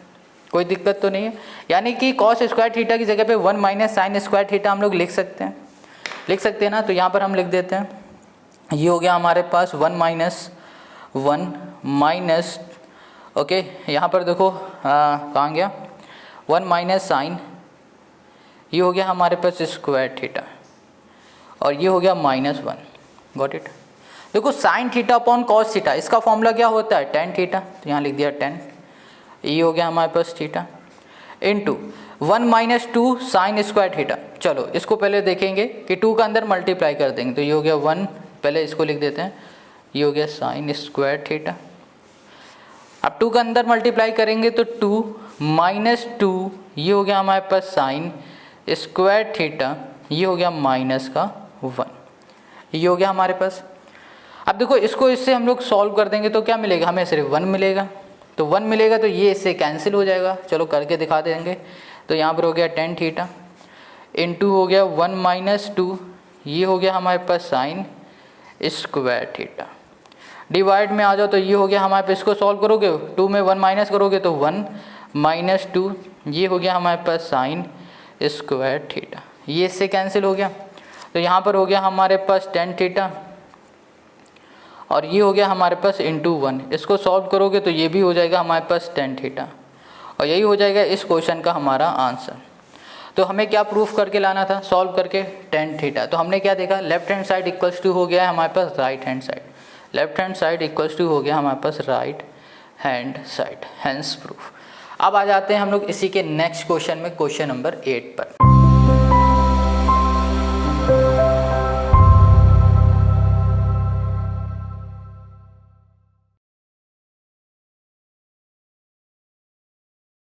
कोई दिक्कत तो नहीं है, यानी कि कॉस स्क्वायर थीटा की जगह पे 1 माइनस साइन स्क्वायर थीटा हम लोग लिख सकते हैं ना। तो यहाँ पर हम लिख देते हैं, ये हो गया हमारे पास 1 माइनस ओके, यहाँ पर देखो कहाँ गया 1 माइनस साइन, ये हो गया हमारे पास स्क्वायर थीटा और ये हो गया -1, गॉट इट। देखो sign theta upon cos theta, इसका फॉर्मूला क्या होता है, टेन थीटा, तो यहाँ लिख दिया 10, ये हो गया हमारे पास theta into 1 minus 2 sine square theta. चलो इसको पहले देखेंगे कि 2 का अंदर मल्टीप्लाई कर देंगे, तो ये हो गया 1, पहले इसको लिख देते हैं, ये हो गया साइन स्क्वायर थीटा। अब 2 का अंदर मल्टीप्लाई करेंगे तो 2 माइनस 2 ये हो गया हमारे पास साइन स्क्वायर थीटा, ये हो गया -1, ये हो गया हमारे पास। अब देखो इसको इससे हम लोग सॉल्व कर देंगे तो क्या मिलेगा, हमें सिर्फ 1 मिलेगा, तो 1 मिलेगा तो ये इससे कैंसिल हो जाएगा। चलो करके दिखा देंगे, तो यहाँ पर हो गया टेन थीटा इनटू हो गया 1 माइनस 2 ये हो गया हमारे पास साइन स्क्वायर थीटा। डिवाइड में आ जाओ तो ये हो गया हमारे पास, इसको सॉल्व करोगे 2 में 1 माइनस करोगे तो 1 माइनस 2 ये हो गया हमारे पास साइन स्क्वायर थीटा, ये इससे कैंसिल हो गया। तो यहाँ पर हो गया हमारे पास टेन थीटा और ये हो गया हमारे पास इनटू 1, इसको सॉल्व करोगे तो ये भी हो जाएगा हमारे पास टेन थीटा और यही हो जाएगा इस क्वेश्चन का हमारा आंसर। तो हमें क्या प्रूफ करके लाना था, सॉल्व करके टेन थीटा। तो हमने क्या देखा, left hand side equals to हो गया है हमारे पास right hand side, left hand side equals to हो गया हमारे पास right hand side, hence proof. अब आ जाते हैं हम लोग इसी के नेक्स्ट क्वेश्चन में, क्वेश्चन नंबर 8 पर।